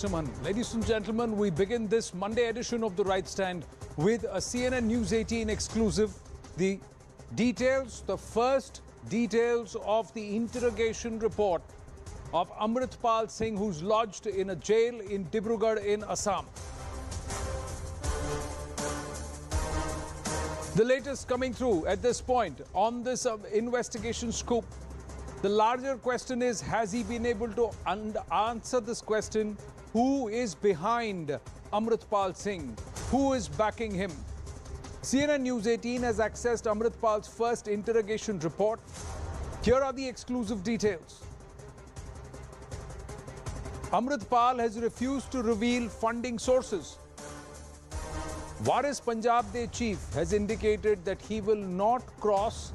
Ladies and gentlemen, we begin this Monday edition of The Right Stand with a CNN News 18 exclusive. The details, the first details of the interrogation report of Amritpal Singh, who's lodged in a jail in Dibrugarh in Assam. The latest coming through at this point on this investigation scoop. The larger question is, has he been able to answer this question? Who is behind Amritpal Singh? Who is backing him? CNN News 18 has accessed Amritpal's first interrogation report. Here are the exclusive details. Amritpal has refused to reveal funding sources. Waris Punjab chief has indicated that he will not cross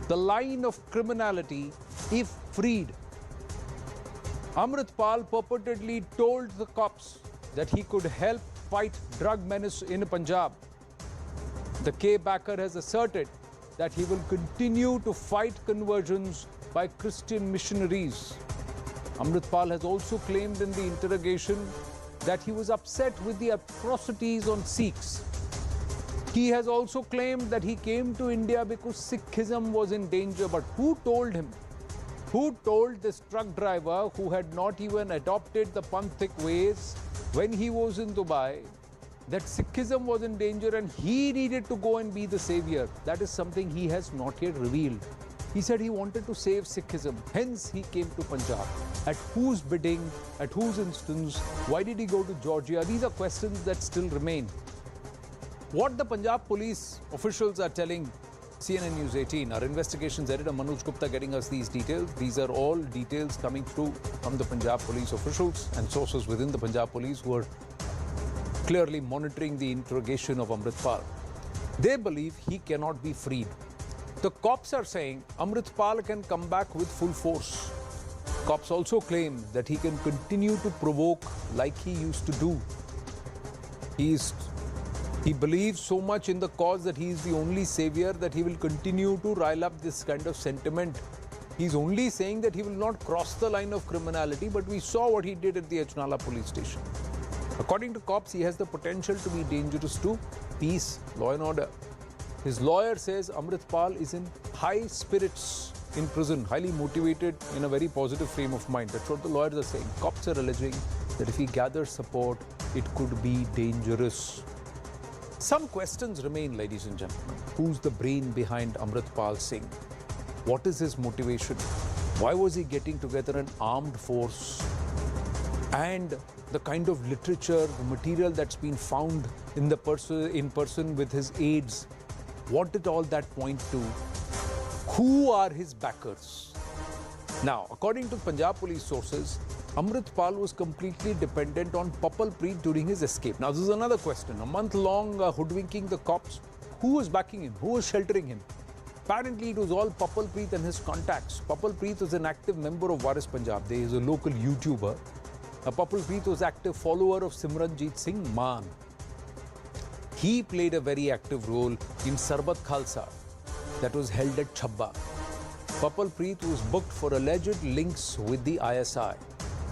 the line of criminality if freed. Amritpal purportedly told the cops that he could help fight drug menace in Punjab. The K-backer has asserted that he will continue to fight conversions by Christian missionaries. Amritpal has also claimed in the interrogation that he was upset with the atrocities on Sikhs. He has also claimed that he came to India because Sikhism was in danger. But who told him? Who told this truck driver, who had not even adopted the Panthic ways when he was in Dubai, that Sikhism was in danger and he needed to go and be the savior? That is something he has not yet revealed. He said he wanted to save Sikhism, hence he came to Punjab. At whose bidding, at whose instance, why did he go to Georgia? These are questions that still remain. What the Punjab Police officials are telling CNN News 18, our investigations editor Manoj Gupta getting us these details. These are all details coming through from the Punjab Police officials and sources within the Punjab Police who are clearly monitoring the interrogation of Amritpal. They believe he cannot be freed. The cops are saying Amritpal can come back with full force. Cops also claim that he can continue to provoke like he used to do. He believes so much in the cause that he is the only savior that he will continue to rile up this kind of sentiment. He's only saying that he will not cross the line of criminality, but we saw what he did at the Ajnala police station. According to cops, he has the potential to be dangerous to peace, law and order. His lawyer says Amritpal is in high spirits in prison, highly motivated, in a very positive frame of mind. That's what the lawyers are saying. Cops are alleging that if he gathers support, it could be dangerous. Some questions remain, ladies and gentlemen. Who's the brain behind Amritpal Singh? What is his motivation? Why was he getting together an armed force? And the kind of literature, the material that's been found in person with his aides, what did all that point to? Who are his backers? Now, according to Punjab Police sources, Amritpal was completely dependent on Preet during his escape. Now, this is another question. A month-long hoodwinking the cops. Who was backing him? Who was sheltering him? Apparently, it was all Preet and his contacts. Preet is an active member of Waris Punjab. There is a local YouTuber. Preet was active follower of Simranjeet Singh Maan. He played a very active role in Sarbat Khalsa that was held at Chabba. Preet was booked for alleged links with the ISI.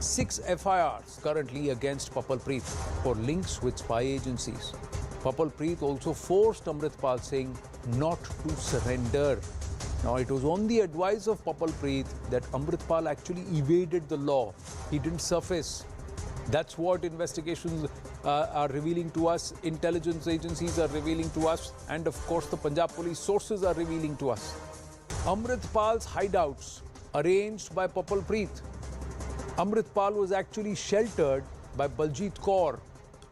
6 FIRs currently against Preet for links with spy agencies. Preet also forced Amritpal Singh not to surrender. Now, it was on the advice of Preet that Amritpal actually evaded the law. He didn't surface. That's what investigations are revealing to us, intelligence agencies are revealing to us, and of course the Punjab Police sources are revealing to us. Amritpal's hideouts arranged by Preet. Amritpal was actually sheltered by Baljit Kaur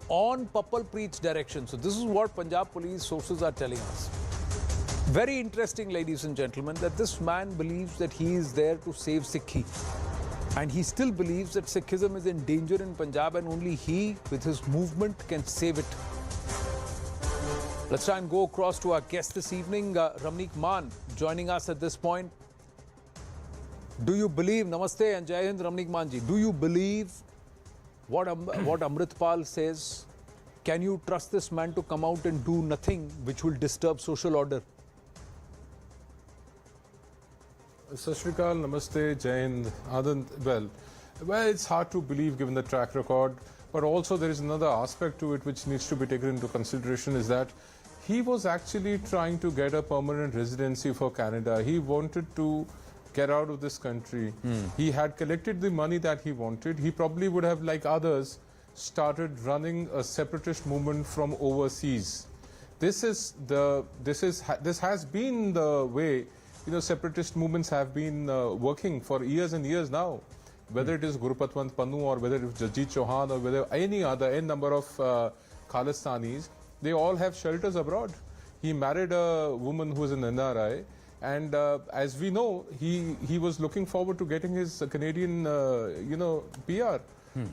on Preet's direction. So this is what Punjab Police sources are telling us. Very interesting, ladies and gentlemen, that this man believes that he is there to save Sikhi. And he still believes that Sikhism is in danger in Punjab and only he, with his movement, can save it. Let's try and go across to our guest this evening, Ramneek Maan, joining us at this point. Do you believe, Namaste and Jai Hind, Ramneek Manji, do you believe what Amritpal says? Can you trust this man to come out and do nothing which will disturb social order? Sat Shri Akal, Namaste, Jai Hind, Adant. Well, Well, it's hard to believe given the track record, but also there is another aspect to it which needs to be taken into consideration, is that he was actually trying to get a permanent residency for Canada. He wanted to get out of this country. He had collected the money that he wanted. He probably would have, like others, started running a separatist movement from overseas. This has been the way, separatist movements have been working for years and years now. Whether it is Gurupatwant Pannu or whether it is Jajit Chauhan or whether any other n number of Khalistanis, they all have shelters abroad. He married a woman who is an NRI, and as we know, he was looking forward to getting his Canadian, PR.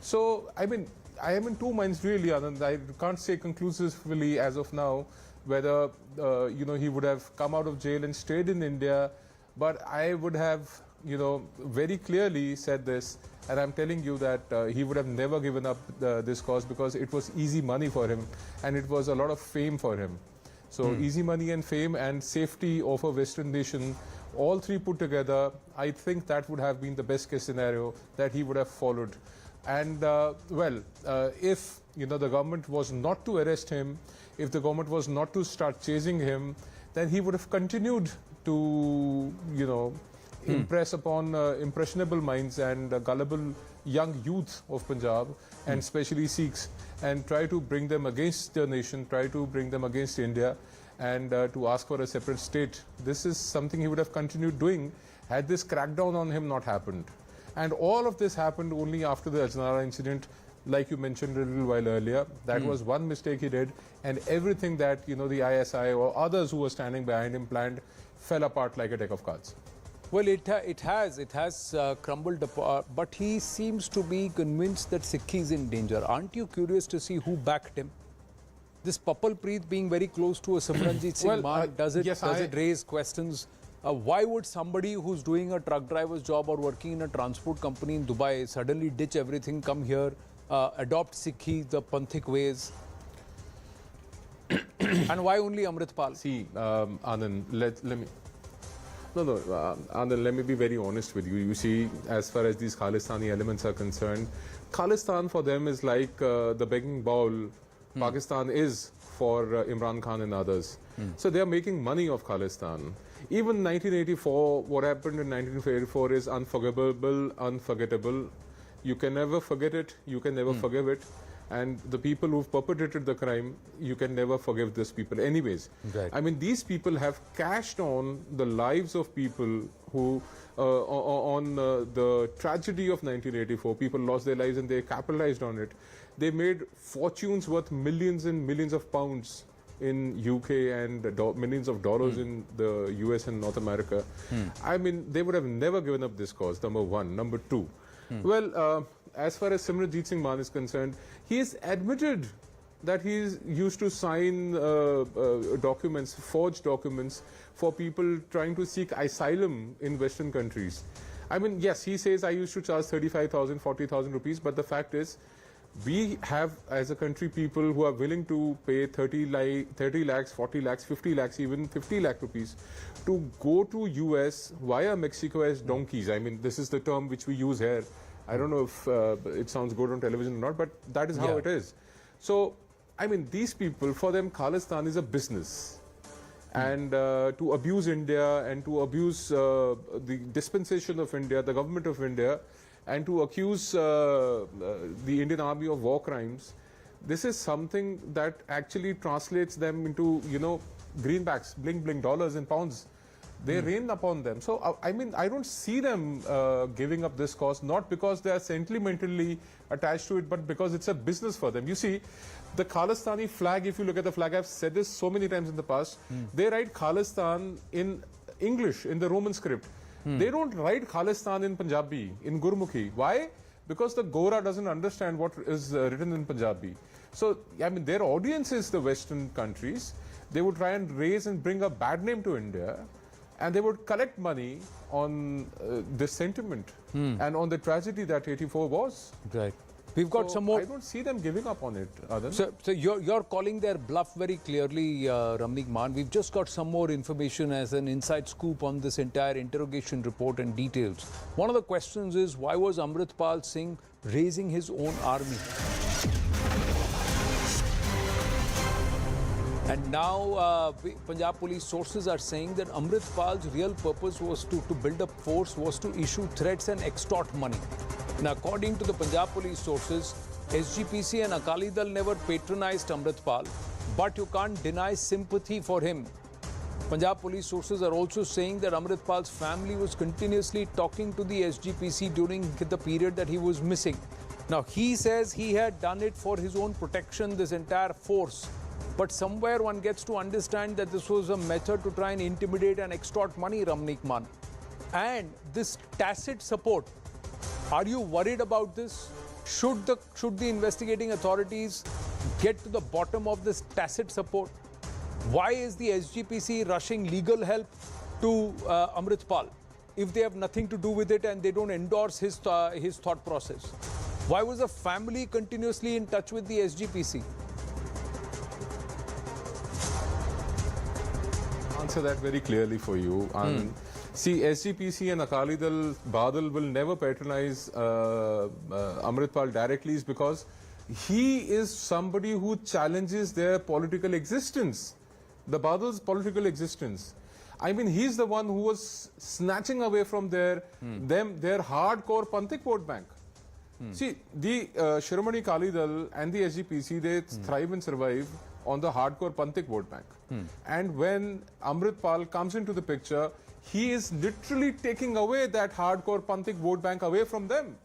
So, I mean, I am in two minds really, Anand. I can't say conclusively as of now whether, he would have come out of jail and stayed in India, but I would have, very clearly said this, and I'm telling you that he would have never given up this cause, because it was easy money for him and it was a lot of fame for him. So easy money and fame and safety of a Western nation, all three put together, I think that would have been the best case scenario that he would have followed. And if the government was not to arrest him, if the government was not to start chasing him, then he would have continued to, impress upon impressionable minds and gullible young youth of Punjab, and especially Sikhs, and try to bring them against the nation, try to bring them against India, and to ask for a separate state. This is something he would have continued doing had this crackdown on him not happened. And all of this happened only after the Ajnara incident, like you mentioned a little while earlier. That was one mistake he did, and everything that the ISI or others who were standing behind him planned fell apart like a deck of cards. Well, it has crumbled apart, but he seems to be convinced that Sikhi is in danger. Aren't you curious to see who backed him? This Papal Preet being very close to a Simranjit Singh Mann, does it raise questions? Why would somebody who's doing a truck driver's job or working in a transport company in Dubai suddenly ditch everything, come here, adopt Sikhi, the Panthic ways? And why only Amritpal? See, Anand, let me... Anand, let me be very honest with you. You see, as far as these Khalistani elements are concerned, Khalistan for them is like the begging bowl Pakistan is for Imran Khan and others. So they are making money of Khalistan. Even 1984, what happened in 1984 is unforgivable, unforgettable. You can never forget it, you can never forgive it. And the people who've perpetrated the crime, you can never forgive these people anyways. Right. I mean, these people have cashed on the lives of people who, on the tragedy of 1984, people lost their lives and they capitalized on it. They made fortunes worth millions and millions of pounds in UK and millions of dollars in the US and North America. I mean, they would have never given up this cause, number one. Number two, as far as Simranjit Singh Mann is concerned, he has admitted that he used to sign documents, forged documents for people trying to seek asylum in Western countries. I mean, yes, he says I used to charge 35,000, 40,000 rupees, but the fact is, we have as a country people who are willing to pay 30 lakhs, 40 lakhs, 50 lakhs, even 50 lakh rupees to go to US via Mexico as donkeys. I mean, this is the term which we use here. I don't know if it sounds good on television or not, but that is how it is. So, I mean, these people, for them, Khalistan is a business. And to abuse India and to abuse the dispensation of India, the government of India, and to accuse the Indian Army of war crimes, this is something that actually translates them into, greenbacks, bling, dollars and pounds. They rain upon them. So, I mean, I don't see them giving up this cause, not because they are sentimentally attached to it, but because it's a business for them. You see, the Khalistani flag, if you look at the flag, I've said this so many times in the past, they write Khalistan in English, in the Roman script. They don't write Khalistan in Punjabi, in Gurmukhi. Why? Because the Gora doesn't understand what is written in Punjabi. So, I mean, their audience is the Western countries. They would try and raise and bring a bad name to India. And they would collect money on this sentiment and on the tragedy that 84 was. Right. We've got some more. I don't see them giving up on it, Adan. So you're calling their bluff very clearly, Ramnik Maan. We've just got some more information as an inside scoop on this entire interrogation report and details. One of the questions is, why was Amritpal Singh raising his own army? And now Punjab Police sources are saying that Amritpal's real purpose was to build up force, was to issue threats and extort money. Now, according to the Punjab Police sources, SGPC and Akali Dal never patronized Amritpal, but you can't deny sympathy for him. Punjab Police sources are also saying that Amritpal's family was continuously talking to the SGPC during the period that he was missing. Now, he says he had done it for his own protection, this entire force. But somewhere one gets to understand that this was a method to try and intimidate and extort money, Ramnik Maan. And this tacit support, are you worried about this? Should the investigating authorities get to the bottom of this tacit support? Why is the SGPC rushing legal help to Amritpal if they have nothing to do with it and they don't endorse his thought process? Why was the family continuously in touch with the SGPC? Answer that very clearly for you. See, SGPC and Akali Dal, Badal will never patronize Amritpal directly, is because he is somebody who challenges their political existence, the Badal's political existence. I mean, he's the one who was snatching away from their hardcore Panthik vote bank. See, the Shiromani Akali Dal and the SGPC, they thrive and survive on the hardcore Panthik vote bank. And when Amritpal comes into the picture, he is literally taking away that hardcore Panthik vote bank away from them.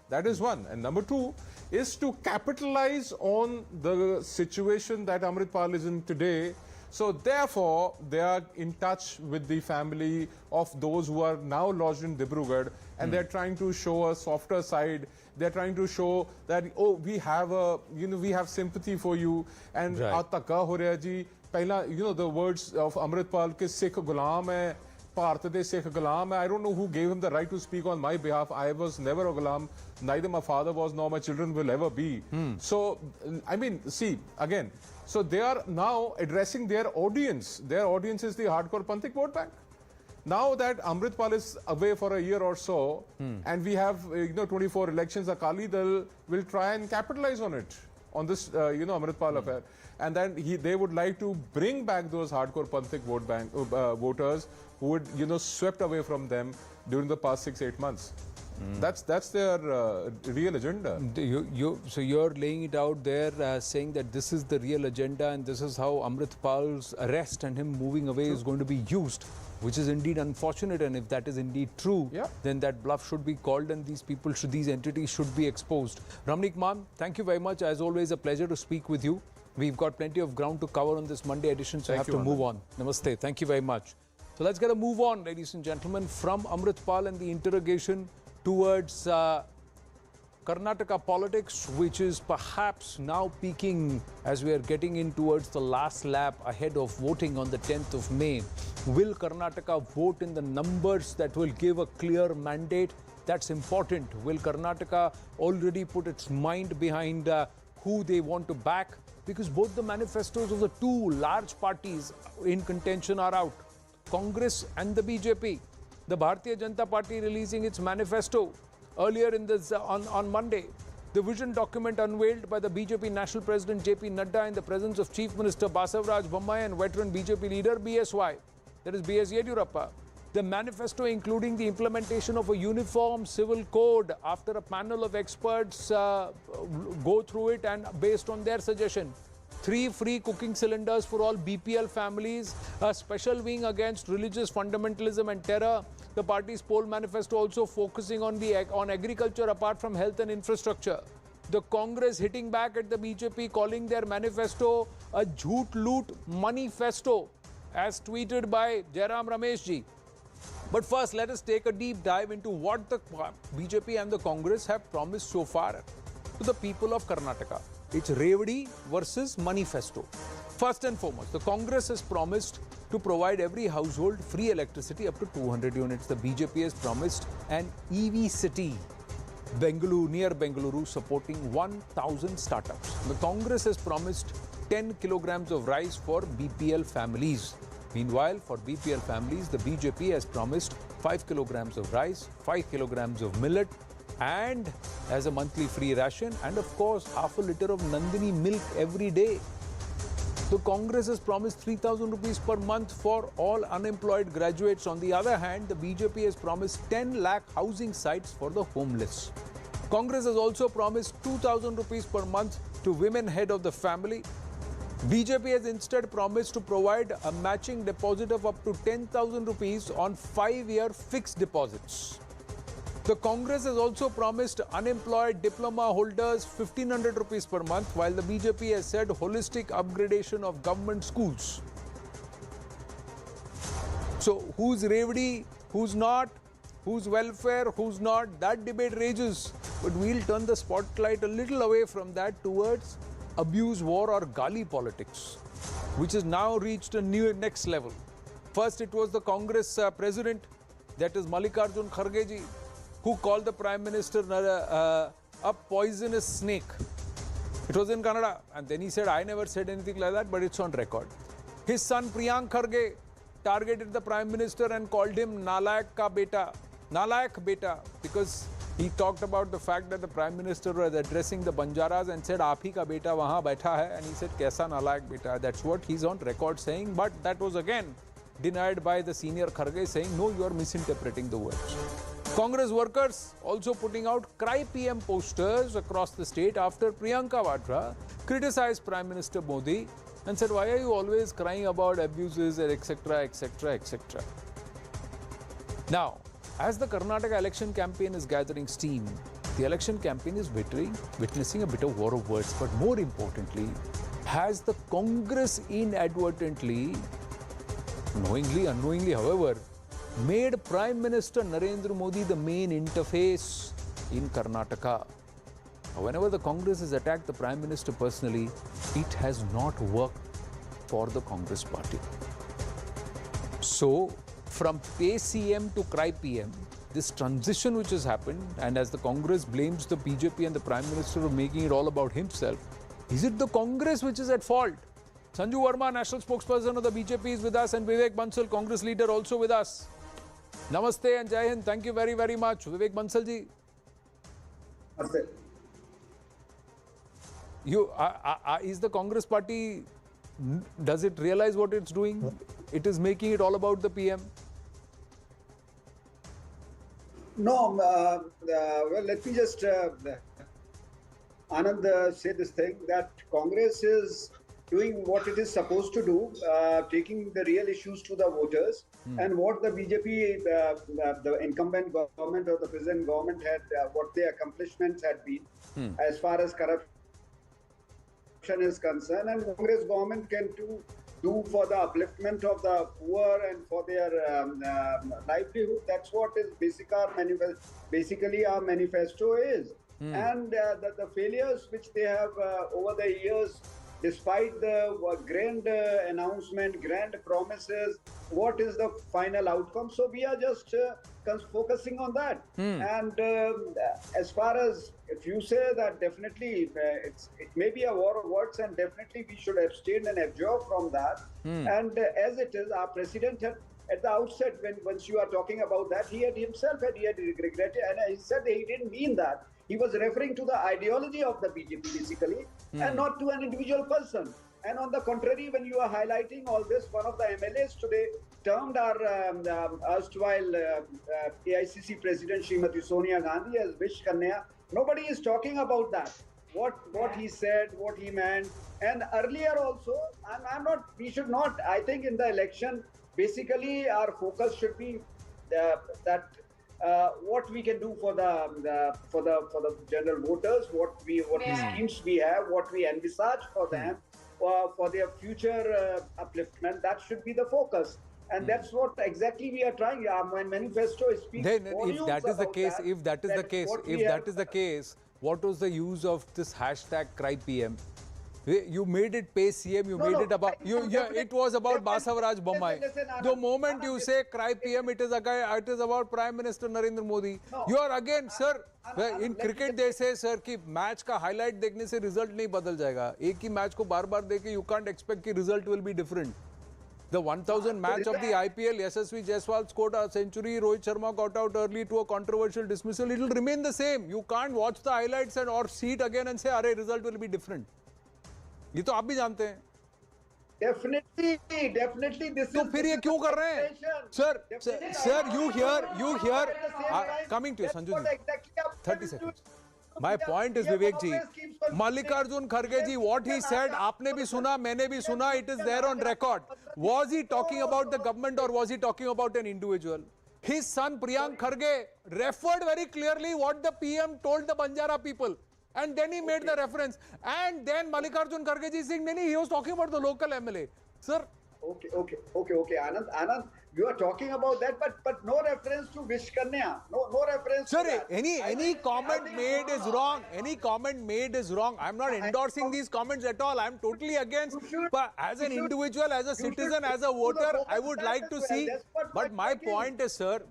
That is one. And number two is to capitalize on the situation that Amritpal is in today. So therefore, they are in touch with the family of those who are now lodged in Dibrugarh, and they're trying to show a softer side. They're trying to show that, oh, we have we have sympathy for you. And Ataka ho reha ji, pehla, the words of Amritpal ke Sikh gulam hai, Bharat de Sikh gulam hai. I don't know who gave him the right to speak on my behalf. I was never a gulam. Neither my father was, nor my children will ever be. So, I mean, see, again, so they are now addressing their audience. Their audience is the hardcore Panthik vote bank. Now that Amritpal is away for a year or so, and we have 24 elections, Akali Dal will try and capitalize on it, on this Amritpal affair, and then they would like to bring back those hardcore Panthik vote bank voters who would swept away from them during the past 6-8 months. That's their real agenda. So you're laying it out there, saying that this is the real agenda and this is how Amritpal's arrest and him moving away is going to be used, which is indeed unfortunate. And if that is indeed true, then that bluff should be called and these entities should be exposed. Ramnik Maan, thank you very much. As always, a pleasure to speak with you. We've got plenty of ground to cover on this Monday edition, so I have to move on. Namaste. Thank you very much. So let's get a move on, ladies and gentlemen, from Amritpal and the interrogation towards Karnataka politics, which is perhaps now peaking as we are getting in towards the last lap ahead of voting on the 10th of May. Will Karnataka vote in the numbers that will give a clear mandate? That's important. Will Karnataka already put its mind behind who they want to back? Because both the manifestos of the two large parties in contention are out, Congress and the BJP. The Bharatiya Janata Party releasing its manifesto earlier in this on Monday. The vision document unveiled by the BJP National President J P Nadda in the presence of Chief Minister Basavaraj Bommai and veteran BJP leader BSY, that is B.S. Yediyurappa. The manifesto including the implementation of a uniform civil code after a panel of experts go through it and based on their suggestion. 3 free cooking cylinders for all BPL families, a special wing against religious fundamentalism and terror. The party's poll manifesto also focusing on agriculture apart from health and infrastructure. The Congress hitting back at the BJP, calling their manifesto a jhoot loot manifesto, as tweeted by Jairam Rameshji. But first, let us take a deep dive into what the BJP and the Congress have promised so far to the people of Karnataka. It's Revadi versus manifesto. First and foremost, the Congress has promised to provide every household free electricity up to 200 units. The BJP has promised an EV city. near Bengaluru, supporting 1,000 startups. The Congress has promised 10 kilograms of rice for BPL families. Meanwhile, for BPL families, the BJP has promised 5 kilograms of rice, 5 kilograms of millet, and as a monthly free ration, and of course, half a liter of Nandini milk every day. The Congress has promised 3,000 rupees per month for all unemployed graduates. On the other hand, the BJP has promised 10 lakh housing sites for the homeless. Congress has also promised 2,000 rupees per month to women head of the family. BJP has instead promised to provide a matching deposit of up to 10,000 rupees on 5-year fixed deposits. The Congress has also promised unemployed diploma holders 1,500 rupees per month, while the BJP has said holistic upgradation of government schools. So who's Revdi, who's not, who's welfare, who's not, that debate rages. But we'll turn the spotlight a little away from that towards abuse war or gali politics, which has now reached a new next level. First it was the Congress president, that is Mallikarjun Kharge ji, who called the Prime Minister a poisonous snake. It was in Kannada, and then he said, I never said anything like that, but it's on record. His son Priyank Kharge targeted the Prime Minister and called him Nalayak ka beta, Nalayak beta, because he talked about the fact that the Prime Minister was addressing the Banjaras and said, Aap hi ka beta wahan baitha hai, and he said, Kaisa Nalayak beta. That's what he's on record saying, but that was again denied by the senior Kharge, saying, no, you are misinterpreting the words. Congress workers also putting out Cry PM posters across the state after Priyanka Vadra criticized Prime Minister Modi and said, why are you always crying about abuses, etc., etc., etc. Now, as the Karnataka election campaign is gathering steam, the election campaign is witnessing a bit of war of words, but more importantly, has the Congress inadvertently, knowingly, unknowingly, however, made Prime Minister Narendra Modi the main interface in Karnataka. Whenever the Congress has attacked the Prime Minister personally, it has not worked for the Congress party. So, from pay CM to cry PM, this transition which has happened, and as the Congress blames the BJP and the Prime Minister for making it all about himself, is it the Congress which is at fault? Sanju Verma, national spokesperson of the BJP, is with us, and Vivek Bansal, Congress leader, also with us. Namaste and Jai Hind. Thank you very, very much. Vivek Bansal ji. Namaste. Is the Congress party, does it realize what it's doing? It is making it all about the PM. No, well, let me just, Anand, say this thing, that Congress is doing what it is supposed to do, taking the real issues to the voters, and what the BJP, the incumbent government or the present government had, what their accomplishments had been, as far as corruption is concerned, and Congress government can do for the upliftment of the poor and for their livelihood. That's what is basically our manifesto is. And the failures which they have over the years, despite the grand announcement, grand promises, what is the final outcome? So we are just focusing on that. And as far as, if you say that, definitely it may be a war of words, and definitely we should abstain and abjure from that. And as it is, our president had, at the outset, once you are talking about that, he had regretted, and he said he didn't mean that. He was referring to the ideology of the BJP basically, and not to an individual person. And on the contrary, when you are highlighting all this, one of the MLAs today termed our erstwhile AICC President Srimati Sonia Gandhi as Vish Kanya. Nobody is talking about that. What he said, what he meant, and earlier also, we should not. I think in the election, basically our focus should be that. What we can do for the general voters, what schemes we have, what we envisage for them, for their future upliftment. That should be the focus, and that's what exactly we are trying. My manifesto speaks. Then, if that is the case, what was the use of this hashtag CryPM? You made it pay CM, you made it about, it was about Basavaraj Bommai. The moment you say cry PM, it is about Prime Minister Narendra Modi. You are again, sir, in cricket they say, sir, कि match का highlight देखने से result नहीं बदल जाएगा. एक ही match को बार-बार देखे, you can't expect कि result will be different. The 1000 match of the IPL, SSV Jaiswal scored a century, Rohit Sharma got out early to a controversial dismissal. It will remain the same. You can't watch the highlights and or see it again and say, "Arey, result will be different." ये तो आप भी जानते हैं. Definitely this तो फिर ये क्यों कर रहे हैं? Sir, you hear, coming to you, Sanju ji, 30 seconds. My point is, Vivek ji, Mallikarjun Kharge ji, what he said, आपने भी सुना, मैंने भी सुना, it is there on record. Was he talking about the government or was he talking about an individual? His son Priyank Kharge referred very clearly what the PM told the Banjara people. And then he made the reference. And then Mallikarjun Kharge ji saying, he was talking about the local MLA. Sir. Okay. Anand, you are talking about that, but no reference to Vishkanya. No reference Sir, to that. any comment made is wrong. Any comment made is wrong. I'm not endorsing these comments at all. I'm totally against. But as an individual, as a citizen, as a voter, I would like to see. But my point is, sir,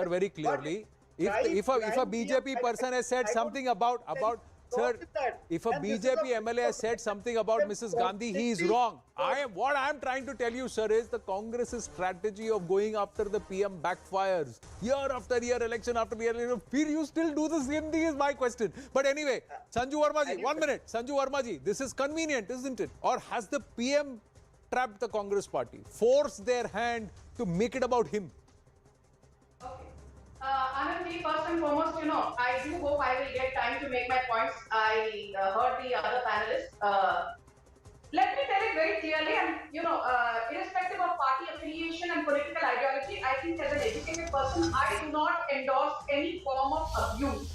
very clearly, if a BJP person has said something about sir, if a BJP MLA has said something about Mrs. Gandhi, he is wrong. What I am trying to tell you, sir, is the Congress's strategy of going after the PM backfires. Year after year, election after year, you still do the same thing is my question. But anyway, Sanju Verma ji, 1 minute. Sanju Verma ji, this is convenient, isn't it? Or has the PM trapped the Congress party, forced their hand to make it about him? Anandji, first and foremost, I do hope I will get time to make my points. I heard the other panelists. Let me tell it very clearly, and irrespective of party affiliation and political ideology, I think as an educated person, I do not endorse any form of abuse.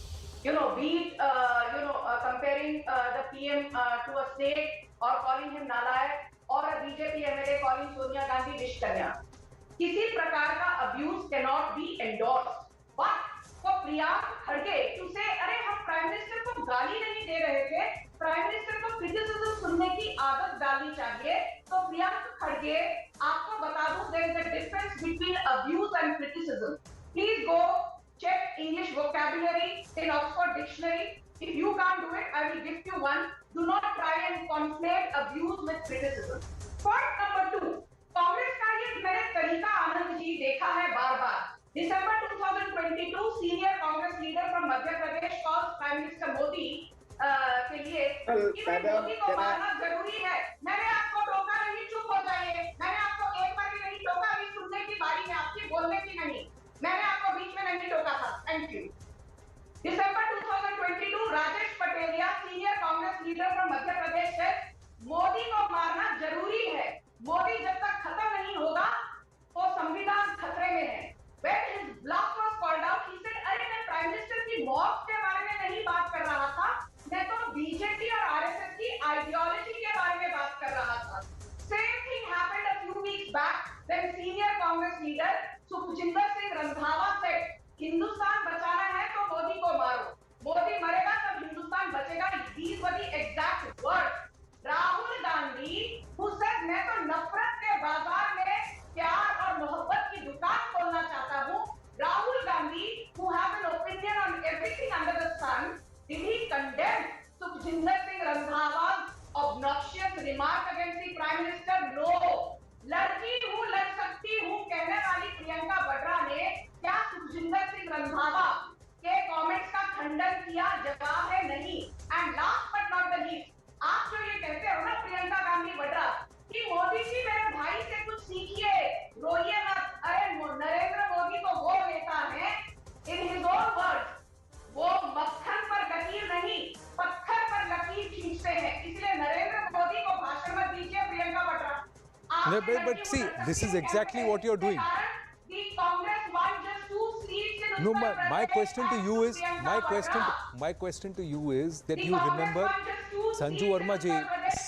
Be it comparing the PM to a snake, or calling him Nalayak, or a BJP MLA calling Sonia Gandhi Vishkanya. किसी प्रकार का abuse cannot be endorsed. But for Priyank Kharge to say, अरे हम prime minister को गाली नहीं दे रहे थे, प्राइम मिनिस्टर को क्रिटिसिज्म सुनने की आदत डालनी चाहिए, तो प्रियांक खड़गे आपको बता दूं, there is a difference between abuse and criticism. Please go check English vocabulary in Oxford Dictionary. If you can't do it, I will give you one. Do not try and conflate abuse with criticism. Point number 2. Congress का ये मैंने तरीका आनंद जी देखा है बार-बार. December 2022, senior Congress leader from Madhya Pradesh calls Prime Minister Modi के लिए कि मोदी को मारना जरूरी है. मैंने आपको टोका नहीं, चुप हो जाइए. मैंने आपको एक बार भी नहीं टोका, अभी सुनने की बारी है आपकी, बोलने की नहीं. मैंने आपको बीच में नहीं टोका था. Thank you. December 2022, Rajesh Patelia, senior Congress leader from Madhya Pradesh said, Modi को मारना जरूरी है. मोदी जब तक खत्म नहीं होगा, तो संविधान खतरे में है. When his bluff was called out, he said, अरे मैं प्राइम मिनिस्टर की मौत के बारे में नहीं बात कर रहा था, मैं तो बीजेपी और आरएसएस की आइडियोलॉजी के बारे में बात कर रहा था. Same thing happened a few weeks back when senior Congress leader Sukhjinder Singh Randhawa said, Hindustan बचाना है तो मोदी को मारो. मोदी मरेगा तब हिंदुस्तान बचेगा. These were the exact words. Rahul Gandhi, who said मैं तो नफरत के बाजार में प्यार और मोहब्बत की दुकान खोलना चाहता हूँ. Rahul Gandhi, who has an opinion on everything under the sun, did he condemn Sukhjinder Singh Randhawa's obnoxious remark against the Prime Minister? No. लड़की हूँ, लड़ सकती हूँ कहने वाली प्रियंका वड्रा ने क्या सुखजिंदर सिंह रंधावा के कमेंट्स का खंडन किया? जवाब है नहीं. And last but not the least, आप जो ये कहते हो ना प्रियंका गांधी वड्रा कि मोदी जी मेरे भाई से कुछ सीखिए, रोइए मत. अरे नरेंद्र मोदी को वो नेता है, in his own words, वो मक्खन पर लकीर नहीं, पत्थर पर लकीर खींचते हैं. इसलिए नरेंद्र मोदी को भाषण मत दीजिए Priyanka Vadra. No, but see, this is exactly what you're doing. The Congress won just 2 seats in No, Uttar my Pradesh question to you is, Priyanka my question to you is that The you Congress remember, won just 2 Sanju seats Verma in ji, Uttar Pradesh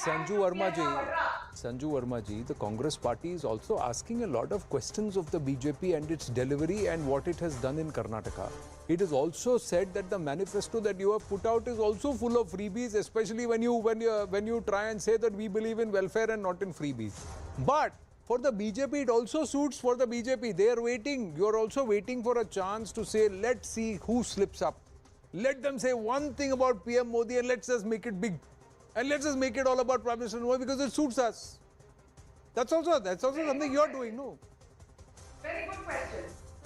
Sanju Verma ji, the Congress party is also asking a lot of questions of the BJP and its delivery and what it has done in Karnataka. it is also said that the manifesto that you have put out is also full of freebies, especially when you try and say that we believe in welfare and not in freebies. But for the BJP, it also suits for the BJP. They are waiting. You are also waiting for a chance to say, let's see who slips up. Let them say one thing about PM Modi and let's just make it big. And let's just make it all about Prime Minister Modi because it suits us. That's also something you are doing, no? Very good question.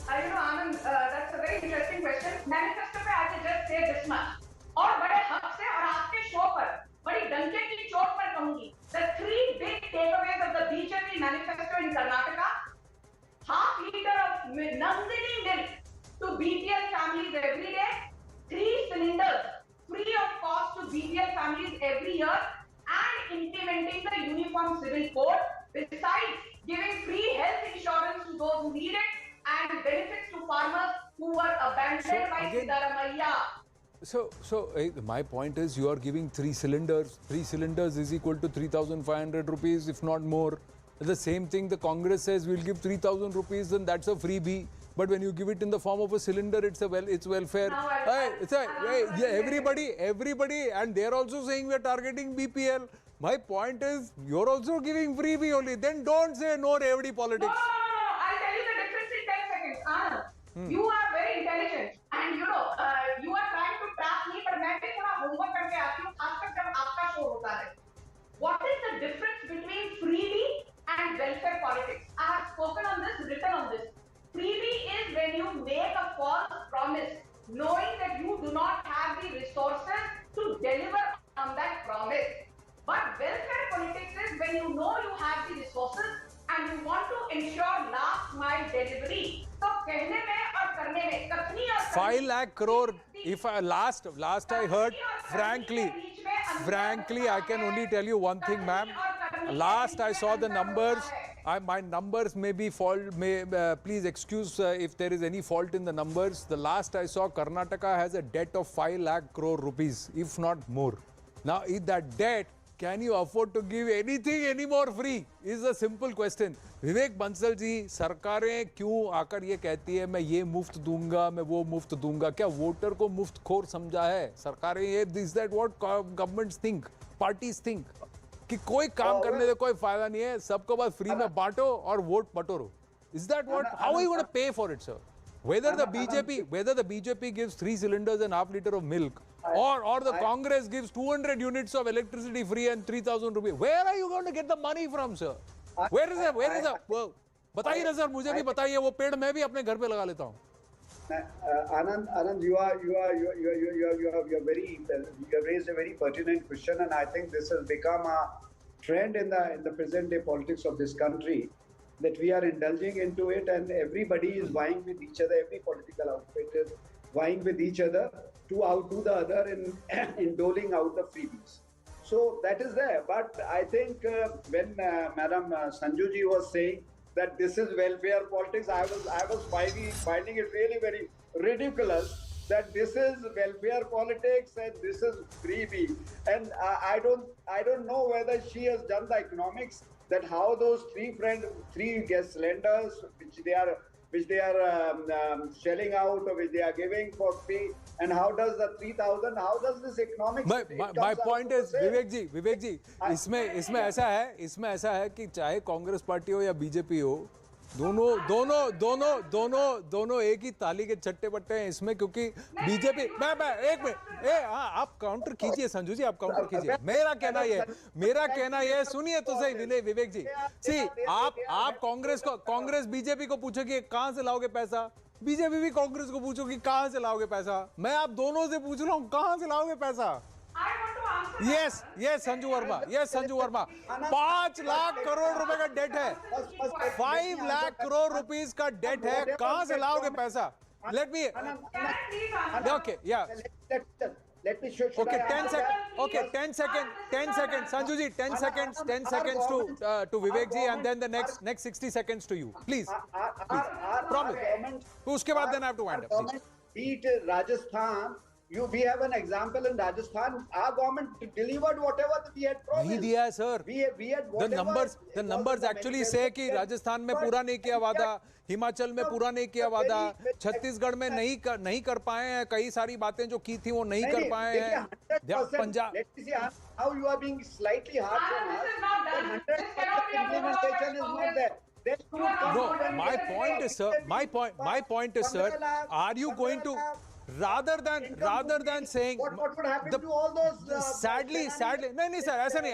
Anand, that's a very interesting question. Manifesto पे I can just say this much. और बड़े हक से और आपके show पर बड़ी डंके की चोट पर कहूंगी. The three big takeaways of the BJP manifesto in Karnataka: half liter of Nandini milk to BPL families every day, 3 cylinders free of cost to BPL families every year, and implementing the Uniform Civil Code. Besides giving free health insurance to those who need it and benefits to farmers who were abandoned by Siddaramaiah. So my point is, you are giving 3 cylinders. 3 cylinders is equal to 3,500 rupees, if not more. The same thing the Congress says, we'll give 3,000 rupees, then that's a freebie. But when you give it in the form of a cylinder, it's welfare. Everybody, and they're also saying we're targeting BPL. My point is, you're also giving freebie only. Then don't say no revdi politics. No. I'll tell you the difference in 10 seconds. Anand, you are very intelligent, and you are trying to trap me, but मैं भी थोड़ा homework करके आती हूँ, खासकर जब आपका show होता है. What is the difference between freebie and welfare politics? I have spoken on this, written on this. Freebie is when you make a false promise, knowing that you do not have the resources to deliver on that promise. But welfare politics is when you know you have the resources and you want to ensure last mile delivery. So कहने में और करने में कथनी और 5 lakh crore. If I last I heard, frankly, I can only tell you one thing, ma'am. Last I saw the numbers. My numbers may be fault. Please excuse if there is any fault in the numbers. The last I saw, Karnataka has a debt of 5 lakh crore rupees, if not more. Now, if that debt, can you afford to give anything any more free? Is a simple question. Vivek Bansal ji, सरकारें क्यों आकर ये कहती है मैं ये मुफ्त दूंगा, मैं वो मुफ्त दूंगा? क्या वोटर को मुफ्त खोर समझा है सरकारें? ये is that what governments think, parties think? कि कोई काम करने से कोई फायदा नहीं है, सबको बस फ्री में बांटो और vote बटोरो. Is that what? How are you going to pay for it, sir? Whether the BJP gives 3 cylinders and half liter of milk, or the Congress gives 200 units of electricity free and 3,000 rupees, where are you going to get the money from, sir? Where is it? बताइए ना sir, मुझे भी बताइए, वो पेड़ मैं भी अपने घर पे लगा लेता हूँ. Anand, you have raised a very pertinent question, and I think this has become a trend in the present day politics of this country, that we are indulging into it, and everybody is vying with each other. Every political outfit is vying with each other to outdo the other in doling out the freebies. So that is there. But I think when Madam Sanjuji was saying that this is welfare politics, I was finding it really very ridiculous that this is welfare politics and this is freebie. And I don't know whether she has done the economics, that how those 3 gas cylinders which they are shelling out or which they are giving for free, and how does the 3,000, how does this economics? My point is, विवेक जी, इसमें ऐसा है कि चाहे Congress party हो या BJP हो, दोनों एक ही ताली के चट्टे बट्टे हैं इसमें, क्योंकि बीजेपी एक मिनट, आप काउंटर कीजिए संजू जी, आप काउंटर कीजिए. मेरा कहना ये सुनिए तो सही विवेक जी. आप कांग्रेस बीजेपी को पूछो कि कहां से लाओगे पैसा, बीजेपी भी कांग्रेस को पूछो कि कहां से लाओगे पैसा. मैं आप दोनों से पूछ रहा हूं, कहां से लाओगे पैसा? Yes, संजू वर्मा. 5 लाख करोड़ रुपए का डेट है, 5 लाख करोड़ रुपीस का डेट है, कहां से लाओगे पैसा? Let me show. Okay, 10 seconds. Sanju ji, 10 seconds to Vivek ji, and then the next 60 seconds to you. Please. Promise. उसके बाद then I have to wind up. Beat Rajasthan we have an example in Rajasthan. Our government delivered whatever we had promised. नहीं दिया है sir. We had The numbers actually say कि राजस्थान में पूरा नहीं किया वादा, हिमाचल में पूरा नहीं किया वादा, छत्तीसगढ़ में नहीं कर पाए हैं, कई सारी बातें जो की थी वो नहीं कर पाए हैं. Punjab. Let me see how you are being slightly harsh on us. This is not done. 100% implementation is not there. No, my point is, sir, are you going to, rather than saying what would happen to all those sadly नहीं sir, ऐसा नहीं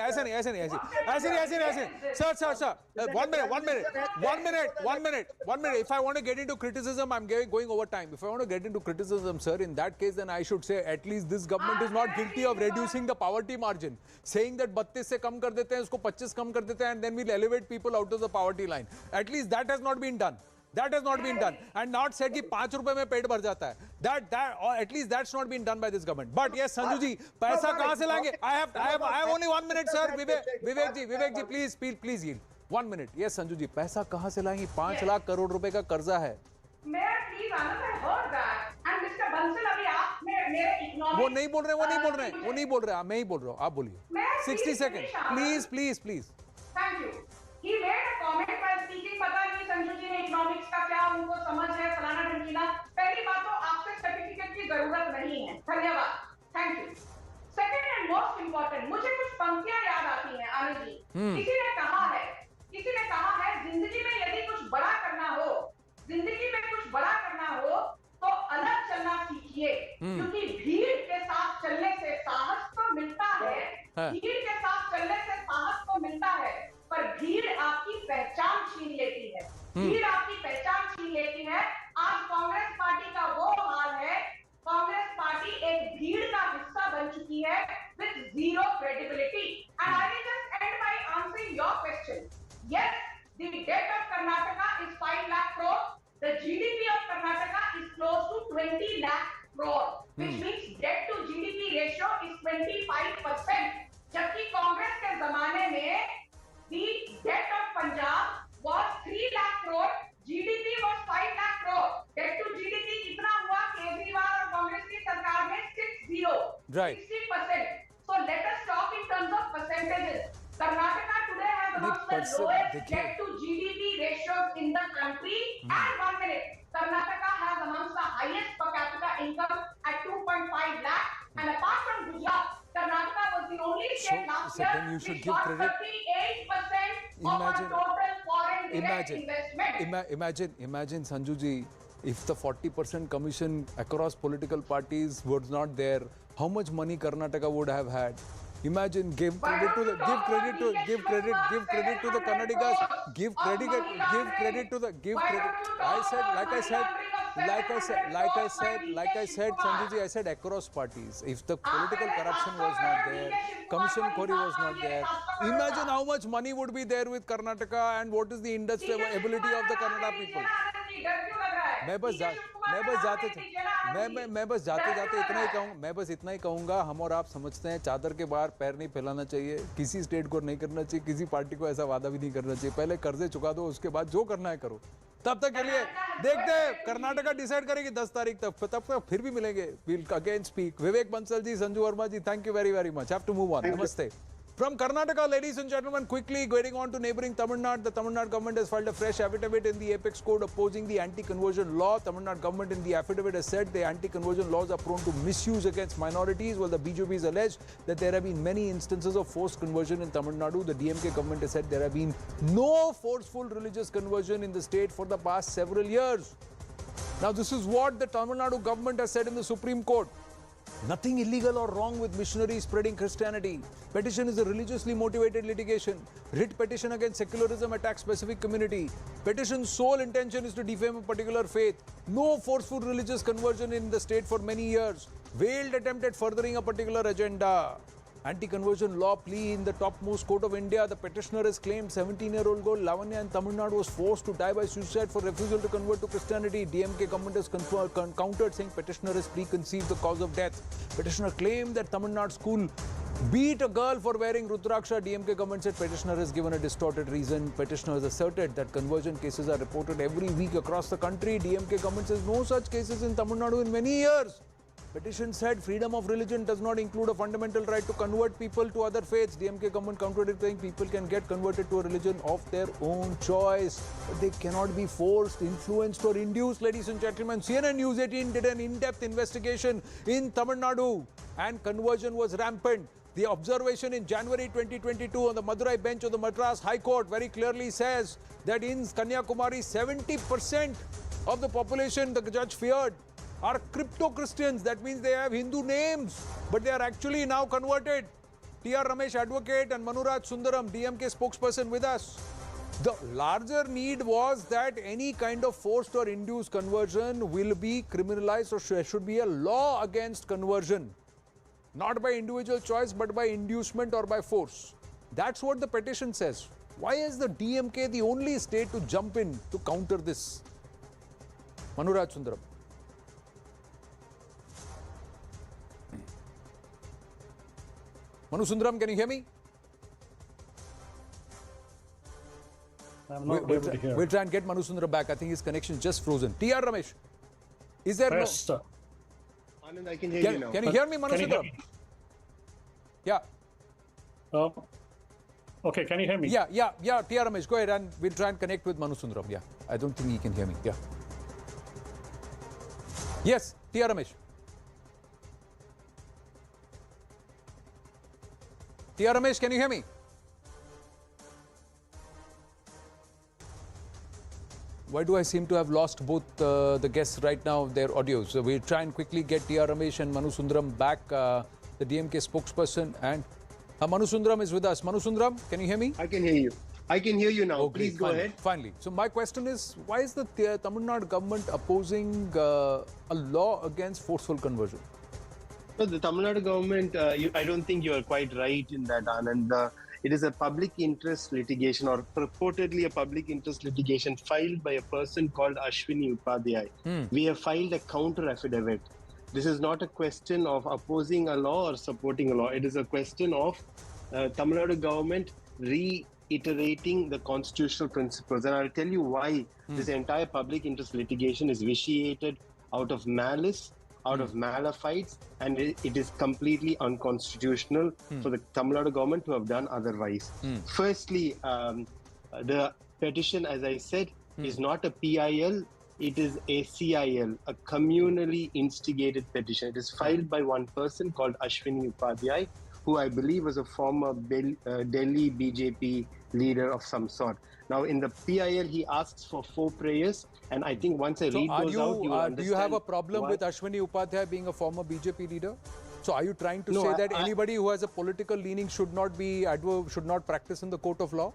sir, 1 minute, if I want to get into criticism, I'm going over time. If I want to get into criticism, sir, in that case then I should say at least this government is not guilty of reducing the poverty margin, saying that 32 से कम कर देते हैं, उसको 25 कम कर देते हैं, and then we'll elevate people out of the poverty line. At least that has not been done. And not said कि 5 रुपए में पेट भर जाता है. Or at least that's not been done by this government. But yes, Sanju ji, पैसा कहाँ से लाएंगे? I have only 1 minute, sir. Vivek ji, please yield. 1 minute. Yes, Sanju ji, पैसा कहाँ से लाएंगे? 5 लाख करोड़ रुपए का कर्जा है. Mayor, please, Anand, I heard that. And Mr. Bansal, अभी आप मेरे economic. वो नहीं बोल रहे. मैं ही बोल रहा हूँ. आप बोलिए. 60 seconds. Please. Thank you. He made a comment while speaking. पता नहीं संजू जी ने इकोनॉमिक्स का क्या उनको समझ है, फलाना ढमकीना. पहली बात तो आपसे सर्टिफिकेट की जरूरत नहीं है. धन्यवाद. Thank you. Second and most important, मुझे कुछ पंक्तियां याद आती हैं आनंद जी. किसी ने कहा है जिंदगी में यदि कुछ बड़ा करना हो तो अलग चलना सीखिए, क्योंकि भीड़ के साथ चलने से साहस तो मिलता है, पर भीड़ आपकी पहचान छीन लेती है. आज कांग्रेस पार्टी का वो हाल है. कांग्रेस पार्टी एक भीड़ का हिस्सा बन चुकी है with zero credibility. And I will just end by answering your question. Yes, the debt of Karnataka is 5 lakh crore. The GDP of Karnataka is close to 20 lakh crore, which means debt to GDP ratio is 25%. जबकि कांग्रेस के जमाने में the debt of Punjab was 3 lakh crore, GDP was 5 lakh crore. Debt to GDP कितना हुआ? केजरीवाल और कांग्रेस की सरकार में 60, right. 60%. So let us talk in terms of percentages. Karnataka today has amongst the lowest debt to GDP ratios in the country. And 1 minute, Karnataka has amongst the highest per capita income at 2.5 lakh. And apart from Gujarat, Karnataka was the only state last year which got 38% of our total foreign direct investment. Imagine Sanju ji, if the 40% commission across political parties was not there, how much money Karnataka would have had? Imagine, give credit to the Karnatakas. I said, Sanju ji, I said across parties. If the political corruption was not there, commission query was not there, imagine how much money would be there with Karnataka and what is the industrial ability of the Kannada people. मैं बस इतना ही कहूंगा, हम और आप समझते हैं चादर के बाहर पैर नहीं फैलाना चाहिए, किसी स्टेट को नहीं करना चाहिए, किसी पार्टी को ऐसा वादा भी नहीं करना चाहिए. पहले कर्जे चुका दो, उसके बाद जो करना है करो. तब तक के लिए देखते हैं, कर्नाटका डिसाइड करेगी 10 तारीख तक, तब तक फिर भी मिलेंगे. We'll again speak. Vivek Bansal ji, Sanju Verma ji, thank you very much. Have to move on. Namaste. From Karnataka, ladies and gentlemen, quickly going on to neighbouring Tamil Nadu, the Tamil Nadu government has filed a fresh affidavit in the Apex Court opposing the anti-conversion law. Tamil Nadu government in the affidavit has said the anti-conversion laws are prone to misuse against minorities, while the BJP has alleged that there have been many instances of forced conversion in Tamil Nadu. The DMK government has said there have been no forceful religious conversion in the state for the past several years. Now, this is what the Tamil Nadu government has said in the Supreme Court. Nothing illegal or wrong with missionaries spreading Christianity. Petition is a religiously motivated litigation. Writ petition against secularism attacks specific community. Petition's sole intention is to defame a particular faith. No forceful religious conversion in the state for many years. Veiled attempt at furthering a particular agenda. Anti-conversion law plea in the topmost court of India. The petitioner has claimed 17-year-old girl Lavanya in Tamil Nadu was forced to die by suicide for refusal to convert to Christianity. DMK government has countered, saying petitioner has preconceived the cause of death. Petitioner claimed that Tamil Nadu school beat a girl for wearing Rudraksha. DMK government said petitioner has given a distorted reason. Petitioner has asserted that conversion cases are reported every week across the country. DMK government says no such cases in Tamil Nadu in many years. Petition said freedom of religion does not include a fundamental right to convert people to other faiths. DMK government countered it saying people can get converted to a religion of their own choice. But they cannot be forced, influenced or induced, ladies and gentlemen. CNN News 18 did an in-depth investigation in Tamil Nadu and conversion was rampant. The observation in January 2022 on the Madurai bench of the Madras High Court very clearly says that in Kanyakumari, 70% of the population, the judge feared, are crypto-Christians. That means they have Hindu names, but they are actually now converted. T.R. Ramesh, advocate, and Manuraj Sundaram, DMK spokesperson with us. The larger need was that any kind of forced or induced conversion will be criminalized, or there should be a law against conversion. Not by individual choice, but by inducement or by force. That's what the petition says. Why is the DMK the only state to jump in to counter this? Manuraj Sundaram. Manu Sundaram, can you hear me? I'm not able to hear. We'll try and get Manu Sundaram back. I think his connection is just frozen. T.R. Ramesh, is there Yes, no... sir. Anand, I can hear you now. Can you hear me, Manu Can you hear Sundaram? me? Yeah. Okay, can you hear me? Yeah. T.R. Ramesh, go ahead and we'll try and connect with Manu Sundaram. Yeah. I don't think he can hear me. Yeah. Yes, T.R. Ramesh. T.R. Ramesh, can you hear me? Why do I seem to have lost both the guests right now, their audio? So we'll try and quickly get T.R. Ramesh and Manu Sundaram back, the DMK spokesperson. And Manu Sundaram is with us. Manu Sundaram, can you hear me? I can hear you. I can hear you now. Okay, Please go ahead. Finally. So my question is, why is the Tamil Nadu government opposing a law against forceful conversion? So the Tamil Nadu government, I don't think you are quite right in that, Anand. It is a public interest litigation, or purportedly a public interest litigation, filed by a person called Ashwini Upadhyay. We have filed a counter affidavit. This is not a question of opposing a law or supporting a law. It is a question of Tamil Nadu government reiterating the constitutional principles. And I'll tell you why this entire public interest litigation is vitiated out of malice, out of malefides, and it is completely unconstitutional for the Tamil Nadu government to have done otherwise. Firstly, the petition, as I said, is not a PIL, it is a CIL, a communally instigated petition. It is filed by one person called Ashwini Upadhyay, who I believe was a former Delhi BJP leader of some sort. Now, in the PIL, he asks for 4 prayers, and I think once I read those out, you understand. Do you have a problem with Ashwini Upadhyay being a former BJP leader? So, are you trying to say that anybody who has a political leaning should not practice in the court of law?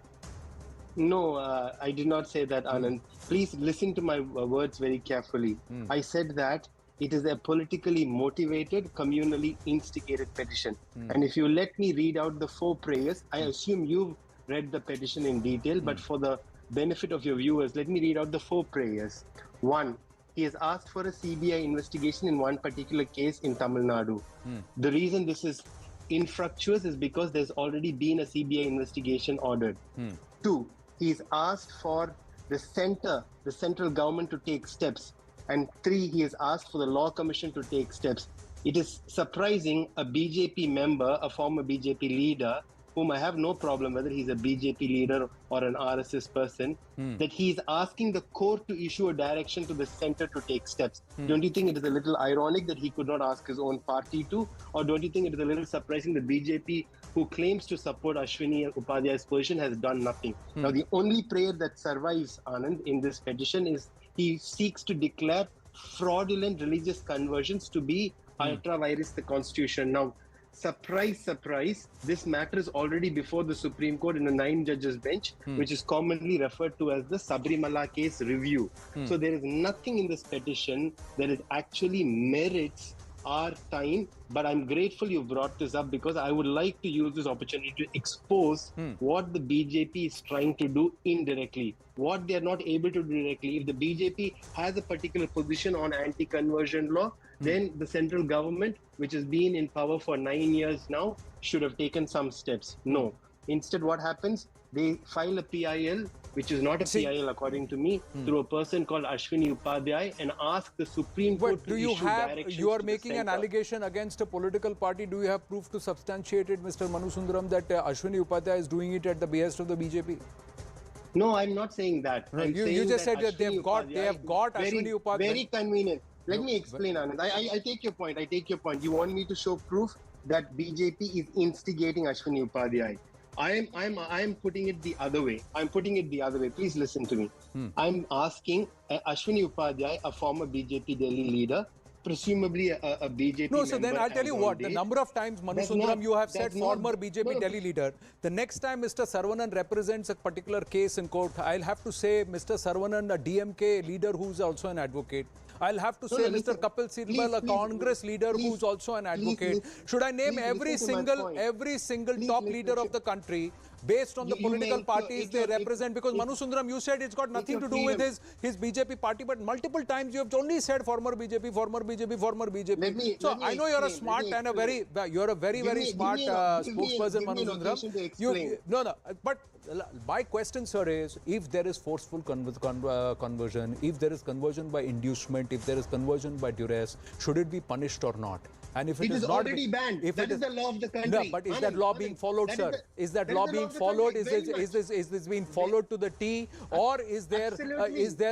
No, I did not say that, Anand. Please listen to my words very carefully. I said that it is a politically motivated, communally instigated petition. And if you let me read out the 4 prayers, I assume you've read the petition in detail, but for the benefit of your viewers, let me read out the 4 prayers. 1, he has asked for a CBI investigation in one particular case in Tamil Nadu. The reason this is infructuous is because there's already been a CBI investigation ordered. 2, he's asked for the central government to take steps. And 3, he has asked for the Law Commission to take steps. It is surprising a BJP member, a former BJP leader, whom I have no problem whether he's a BJP leader or an RSS person, that he's asking the court to issue a direction to the center to take steps. Don't you think it is a little ironic that he could not ask his own party to? Or don't you think it is a little surprising that BJP, who claims to support Ashwini Upadhyay's position, has done nothing? Now, the only prayer that survives, Anand, in this petition is he seeks to declare fraudulent religious conversions to be ultra vires the constitution. Now, surprise, surprise, this matter is already before the Supreme Court in a 9-judges bench, which is commonly referred to as the Sabrimala case review. So there is nothing in this petition that it actually merits our time, but I'm grateful you brought this up because I would like to use this opportunity to expose what the BJP is trying to do indirectly, what they are not able to do directly. If the BJP has a particular position on anti-conversion law, then the central government, which has been in power for 9 years now, should have taken some steps. No. Instead, what happens? They file a PIL which is not a PIL according to me, through a person called Ashwini Upadhyay and ask the Supreme Court do to you issue have, directions you are to the making an center. allegation against a political party. Do you have proof to substantiate it, Mr. Manu Sundaram, that Ashwini Upadhyay is doing it at the behest of the BJP? No, I'm not saying that. No, I'm you saying just said that they Ashwini have got Upadhyay Ashwini Upadhyay. Very convenient. Let me explain, Anand. I take your point. I take your point. You want me to show proof that BJP is instigating Ashwini Upadhyay. I am putting it the other way. I'm putting it the other way. Please listen to me. I'm asking Ashwini Upadhyay, a former BJP Delhi leader, presumably a BJP No, so then member I'll tell as you on what, the date, number of times, Manu does Sundaram, not- you have said does not- former BJP no, Delhi leader. The next time Mr. Saravanan represents a particular case in court, I'll have to say Mr. Saravanan, a DMK leader who's also an advocate. I'll have to say Mr. listen, Kapil Sibal, a Congress leader who's also an advocate. Should I name every single top leader of the country based on the political parties they represent? Because Manu Sundaram, you said it's got nothing to do with his BJP party, but multiple times you have only said former BJP, former BJP, former BJP. So I know you're a smart and a very smart spokesperson, Manu Sundaram. No, but my question, sir, is if there is forceful conversion, if there is conversion by inducement, if there is conversion by duress, should it be punished or not? And if it is not already banned. That is the law of the country. No, but is that law being followed, sir? Is that law being followed? Is this being followed to the T? Or is there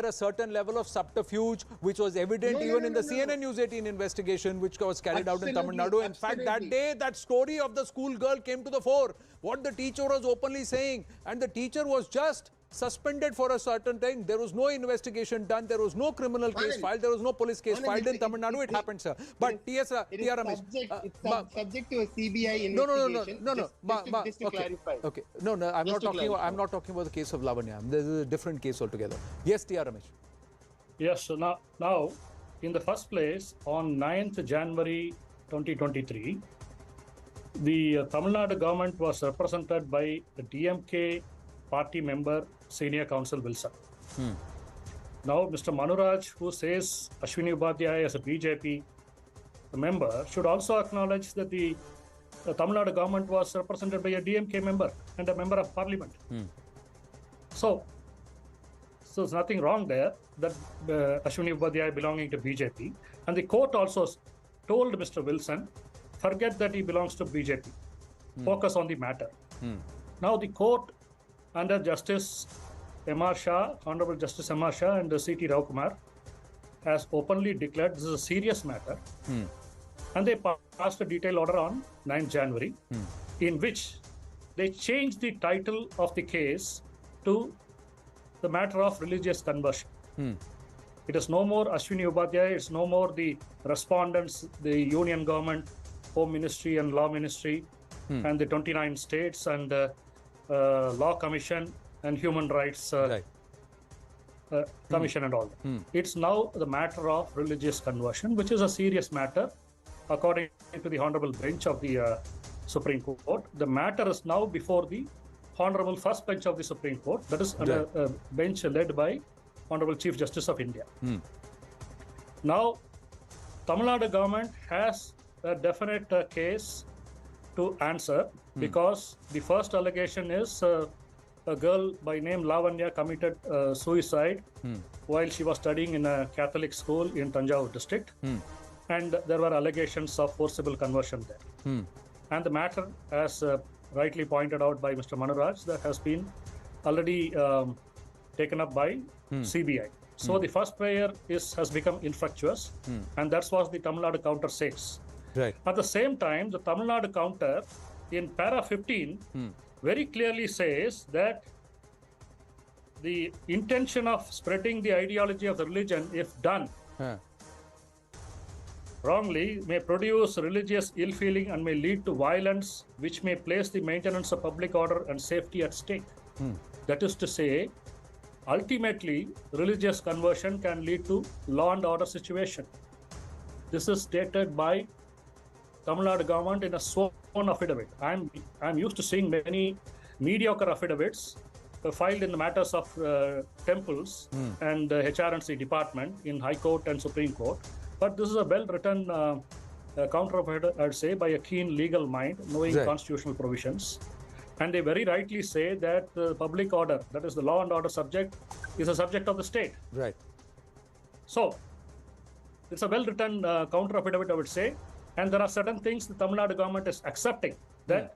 a certain level of subterfuge which was evident even in the CNN News 18 investigation which was carried out in Tamil Nadu? In fact, that day, that story of the school girl came to the fore. What the teacher was openly saying, and the teacher was just suspended for a certain time. There was no investigation done. There was no criminal case filed. There was no police case filed in Tamil Nadu. It happened, sir. But It's subject to a CBI investigation. Just to clarify. Okay. No, I'm not talking about the case of Lavanya. This is a different case altogether. Yes, T.R. Ramesh. Yes, so now, in the first place, on 9th January 2023, the Tamil Nadu government was represented by the DMK party member, Senior Counsel Wilson. Now, Mr. Manuraj, who says Ashwini Upadhyay as a BJP member, should also acknowledge that the Tamil Nadu government was represented by a DMK member and a member of parliament. So there's nothing wrong there that Ashwini Upadhyay belonging to BJP. And the court also told Mr. Wilson, forget that he belongs to BJP. Focus on the matter. Now the court under Justice M.R. Shah, Honorable Justice M.R. Shah and C.T. Rao Kumar has openly declared this is a serious matter. And they passed a detailed order on 9th January in which they changed the title of the case to the matter of religious conversion. It is no more Ashwini Upadhyay, it's no more the respondents, the union government, Home Ministry and Law Ministry, and the 29 states and Law Commission and Human Rights Commission and all that. It's now the matter of religious conversion, which is a serious matter according to the Honorable Bench of the Supreme Court. The matter is now before the Honorable First Bench of the Supreme Court, that is a bench led by Honorable Chief Justice of India. Now, Tamil Nadu government has a definite case to answer because the first allegation is a girl by name Lavanya committed suicide while she was studying in a Catholic school in Tanjavur district, and there were allegations of forcible conversion there. And the matter, as rightly pointed out by Mr. Manuraj, that has been already taken up by CBI. So the first prayer has become infructuous, and that's what the Tamil Nadu counter says. Right. At the same time, the Tamil Nadu counter in para 15 very clearly says that the intention of spreading the ideology of the religion, if done wrongly, may produce religious ill feeling and may lead to violence, which may place the maintenance of public order and safety at stake. That is to say, ultimately, religious conversion can lead to law and order situation. This is stated by Tamil Nadu government in a sworn affidavit. I'm used to seeing many mediocre affidavits filed in the matters of temples and HRNC department in High Court and Supreme Court. But this is a well-written counter affidavit, I'd say, by a keen legal mind, knowing constitutional provisions. And they very rightly say that the public order, that is the law and order subject, is a subject of the state. Right. So, it's a well-written counter affidavit, I would say. And there are certain things the Tamil Nadu government is accepting, that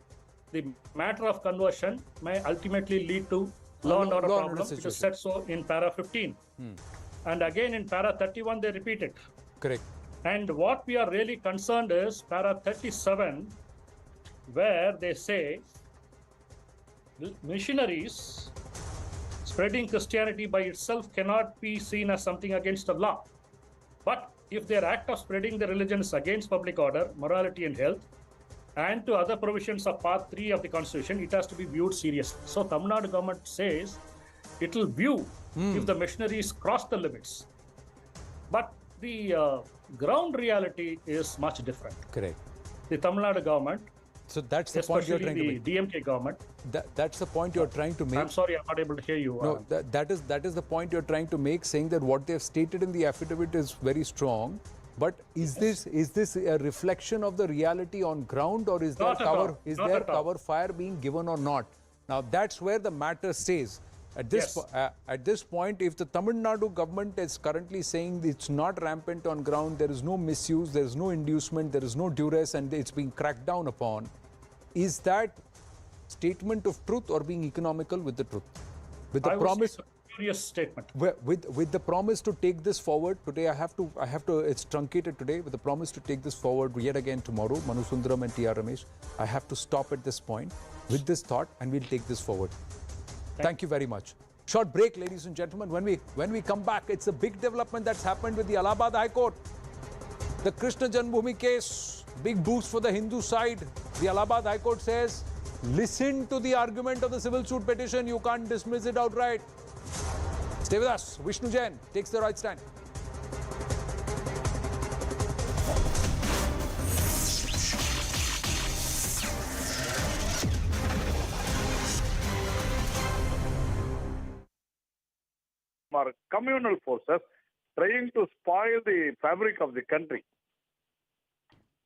the matter of conversion may ultimately lead to law and order problem. It is said so in para 15. And again in para 31, they repeat it. Correct. And what we are really concerned is para 37, where they say missionaries spreading Christianity by itself cannot be seen as something against the law. But if their act of spreading the religion is against public order, morality and health, and to other provisions of Part 3 of the Constitution, it has to be viewed seriously. So Tamil Nadu government says it will view if the missionaries cross the limits. But the ground reality is much different. Correct. The Tamil Nadu government, so that's the point you're trying to make. The DMK government. That's the point you're trying to make. I'm sorry, I'm not able to hear you. No, that is the point you're trying to make, saying that what they've stated in the affidavit is very strong. But is this a reflection of the reality on ground, or is there cover fire being given or not? Now that's where the matter stays. At this point, if the Tamil Nadu government is currently saying it's not rampant on ground, there is no misuse, there is no inducement, there is no duress, and it's being cracked down upon, is that statement of truth or being economical with the truth? With the promise, statement. With the promise to take this forward today, I have to. It's truncated today. With the promise to take this forward yet again tomorrow, Manu Sundaram and T.R. Ramesh, I have to stop at this point with this thought, and we'll take this forward. Thank you very much. Short break, ladies and gentlemen. When we come back, it's a big development that's happened with the Allahabad High Court. The Krishna Janmabhoomi case, big boost for the Hindu side. The Allahabad High Court says, listen to the argument of the civil suit petition. You can't dismiss it outright. Stay with us. Vishnu Jain takes the right stand. Are communal forces trying to spoil the fabric of the country.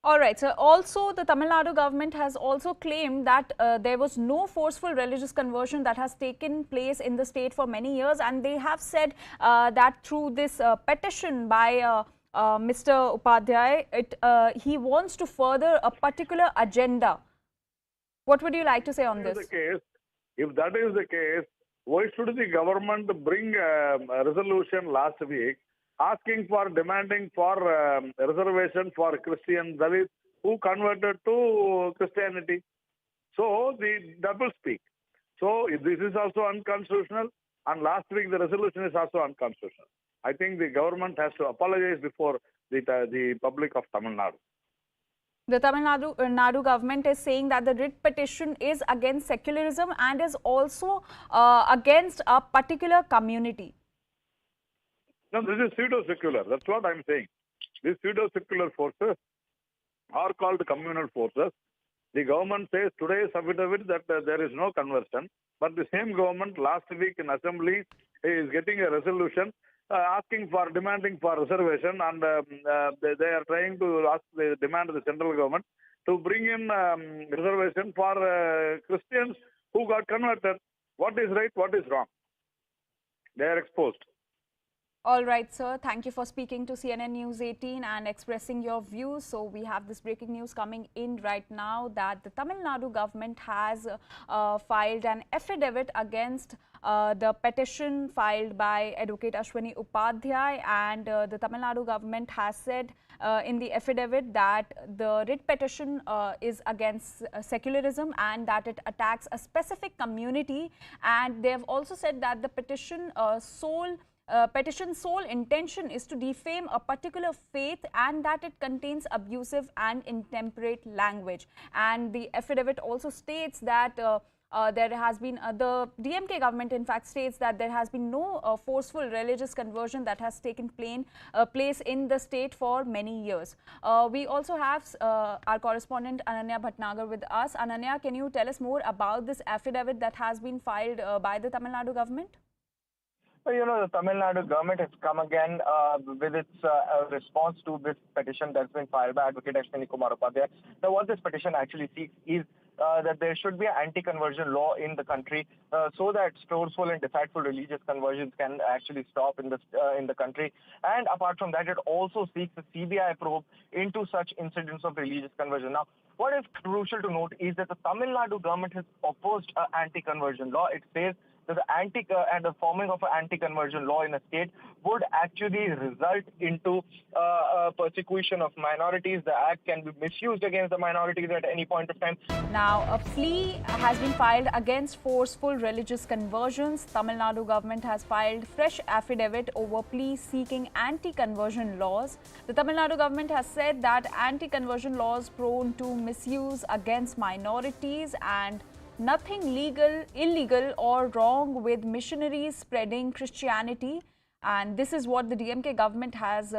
All right. So also the Tamil Nadu government has also claimed that there was no forceful religious conversion that has taken place in the state for many years, and they have said that through this petition by Mr. Upadhyay, he wants to further a particular agenda. What would you like to say on this? If that is the case, why should the government bring a resolution last week asking for, demanding for reservation for Christian Dalits who converted to Christianity? So the double speak. So this is also unconstitutional, and last week the resolution is also unconstitutional. I think the government has to apologize before the public of Tamil Nadu. The Tamil Nadu government is saying that the writ petition is against secularism and is also against a particular community. No, this is pseudo-secular. That's what I'm saying. These pseudo-secular forces are called communal forces. The government says today's affidavit that there is no conversion, but the same government last week in Assembly is getting a resolution asking for, demanding for reservation, and they are trying to demand the central government to bring in reservation for Christians who got converted. What is right, what is wrong? They are exposed. All right, sir. Thank you for speaking to CNN News 18 and expressing your views. So we have this breaking news coming in right now that the Tamil Nadu government has filed an affidavit against the petition filed by Advocate Ashwini Upadhyay, and the Tamil Nadu government has said in the affidavit that the writ petition is against secularism and that it attacks a specific community, and they have also said that the petition's sole intention is to defame a particular faith and that it contains abusive and intemperate language. And the affidavit also states that there has been, the DMK government in fact states that there has been no forceful religious conversion that has taken place in the state for many years. We also have our correspondent Ananya Bhatnagar with us. Ananya, can you tell us more about this affidavit that has been filed by the Tamil Nadu government? Well, the Tamil Nadu government has come again with its response to this petition that's been filed by Advocate Ashwini Kumar Upadhyay. Now, what this petition actually seeks is that there should be an anti-conversion law in the country so that forceful and deceitful religious conversions can actually stop in the country. And apart from that, it also seeks a CBI probe into such incidents of religious conversion. Now, what is crucial to note is that the Tamil Nadu government has opposed an anti-conversion law. It says that the forming of an anti-conversion law in a state would actually result into persecution of minorities. The act can be misused against the minorities at any point of time. Now, a plea has been filed against forceful religious conversions. Tamil Nadu government has filed fresh affidavit over plea seeking anti-conversion laws. The Tamil Nadu government has said that anti-conversion laws prone to misuse against minorities and nothing illegal or wrong with missionaries spreading Christianity. And this is what the DMK government has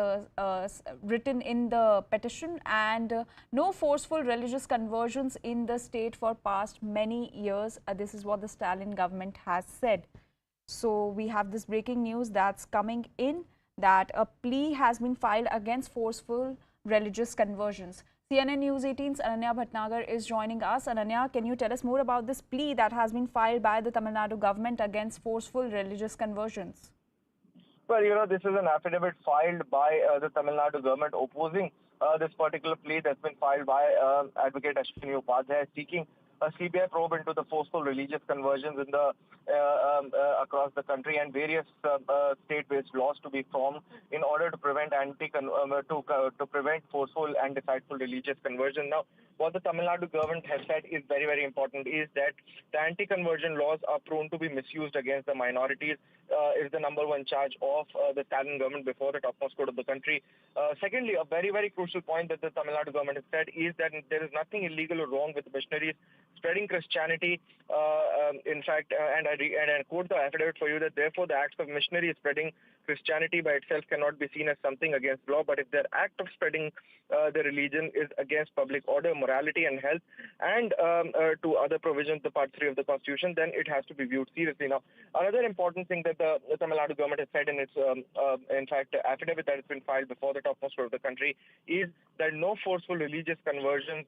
written in the petition. And no forceful religious conversions in the state for past many years. This is what the Stalin government has said. So we have this breaking news that's coming in, that a plea has been filed against forceful religious conversions. CNN News 18's Ananya Bhatnagar is joining us. Ananya, can you tell us more about this plea that has been filed by the Tamil Nadu government against forceful religious conversions? Well, this is an affidavit filed by the Tamil Nadu government opposing this particular plea that's been filed by Advocate Ashwini Upadhyay seeking a CBI probe into the forceful religious conversions in the across the country and various state-based laws to be formed in order to prevent to prevent forceful and deceitful religious conversion. Now, what the Tamil Nadu government has said is very, very important, is that the anti-conversion laws are prone to be misused against the minorities, is the number one charge of the Stalin government before the topmost court of the country. Secondly, a very, very crucial point that the Tamil Nadu government has said is that there is nothing illegal or wrong with missionaries spreading Christianity. In fact, and I quote the affidavit for you, that therefore the acts of missionaries spreading Christianity by itself cannot be seen as something against law, but if their act of spreading the religion is against public order, morality and health, and to other provisions, the Part 3 of the Constitution, then it has to be viewed seriously. Now, another important thing that the Tamil Nadu government has said in its, in fact, affidavit that has been filed before the topmost court of the country is that no forceful religious conversions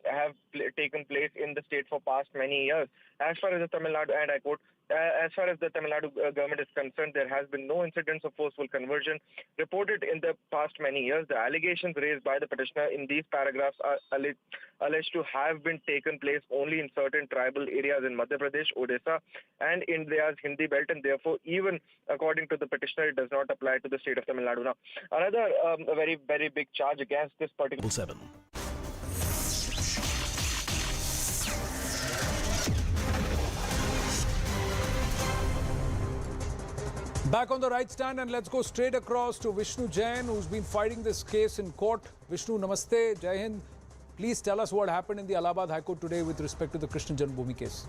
have taken place in the state for past many years. As far as the Tamil Nadu, and I quote, as far as the Tamil Nadu government is concerned, there has been no incidents of forceful conversion reported in the past many years. The allegations raised by the petitioner in these paragraphs are alleged to have been taken place only in certain tribal areas in Madhya Pradesh, Odisha, and India's Hindi belt, and therefore, even according to the petitioner, it does not apply to the state of Tamil Nadu. Now, another very, very big charge against this particular... 7. Back on the right stand, and let's go straight across to Vishnu Jain, who's been fighting this case in court. Vishnu, namaste, Jai Hind. Please tell us what happened in the Allahabad High Court today with respect to the Krishna Janmabhoomi case.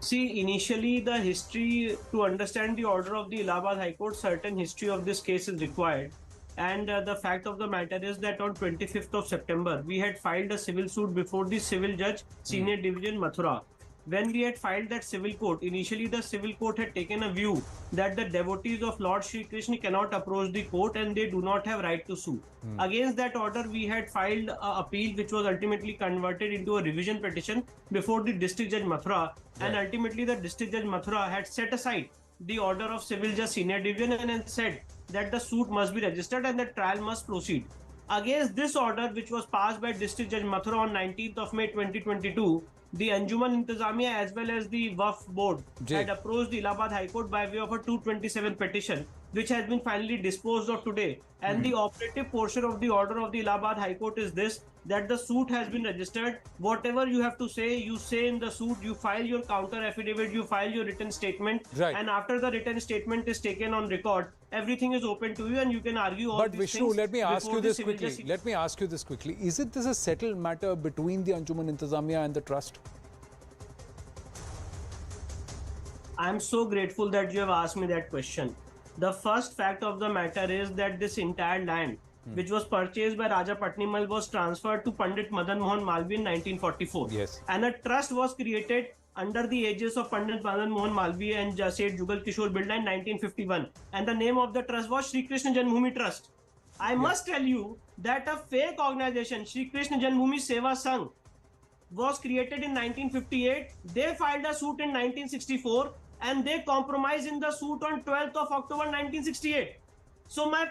See, initially the history, to understand the order of the Allahabad High Court, certain history of this case is required. And the fact of the matter is that on 25th of September, we had filed a civil suit before the civil judge, Senior Division Mathura. When we had filed that civil court, initially the civil court had taken a view that the devotees of Lord Shri Krishna cannot approach the court and they do not have right to sue. Against that order, we had filed an appeal which was ultimately converted into a revision petition before the District Judge Mathura. And ultimately the District Judge Mathura had set aside the order of Civil Judge Senior Division and had said that the suit must be registered and the trial must proceed. Against this order, which was passed by District Judge Mathura on 19th of May 2022, the Anjuman Intizamiya as well as the Waqf Board had approached the Allahabad High Court by way of a 227 petition, which has been finally disposed of today. And the operative portion of the order of the Allahabad High Court is this, that the suit has been registered. Whatever you have to say, you say in the suit, you file your counter affidavit, you file your written statement. And after the written statement is taken on record, everything is open to you and you can argue all these Vishnu, things. let me ask you this quickly. Let me ask you this quickly. Is this a settled matter between the Anjuman Intizamiya and the trust? I am so grateful that you have asked me that question. The first fact of the matter is that this entire land, which was purchased by Raja Patnimal, was transferred to Pandit Madan Mohan Malviya in 1944. And a trust was created under the aegis of Pandit Madan Mohan Malviya and Seth Jugal Kishore Birla in 1951. And the name of the trust was Shri Krishna Janmabhoomi Trust. I must tell you that a fake organization, Shri Krishna Janmabhoomi Seva Sangh, was created in 1958. They filed a suit in 1964 and they compromised in the suit on 12th of October 1968. So my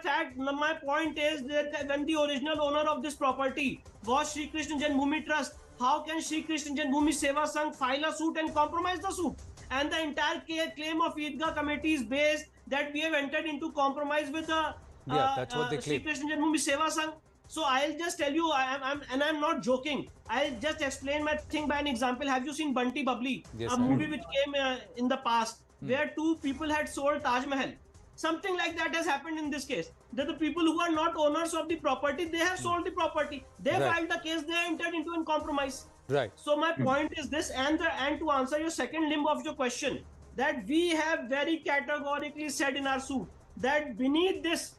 point is that when the original owner of this property was Shri Krishna Janmabhoomi Trust, how can Shri Krishna Janmabhoomi Seva Sangh file a suit and compromise the suit? And the entire claim of Eidgah committee is based that we have entered into compromise with the that's what they Shri claim. Krishna Janmabhoomi Seva Sangh. So I'll just tell you, I'm not joking. I'll just explain my thing by an example. Have you seen Bunty Bubbly? Yes, A movie which came in the past where two people had sold Taj Mahal. Something like that has happened in this case. That the people who are not owners of the property, they have sold the property. They filed the case, they entered into a compromise. Right. So my point is this, and to answer your second limb of your question, that we have very categorically said in our suit that beneath this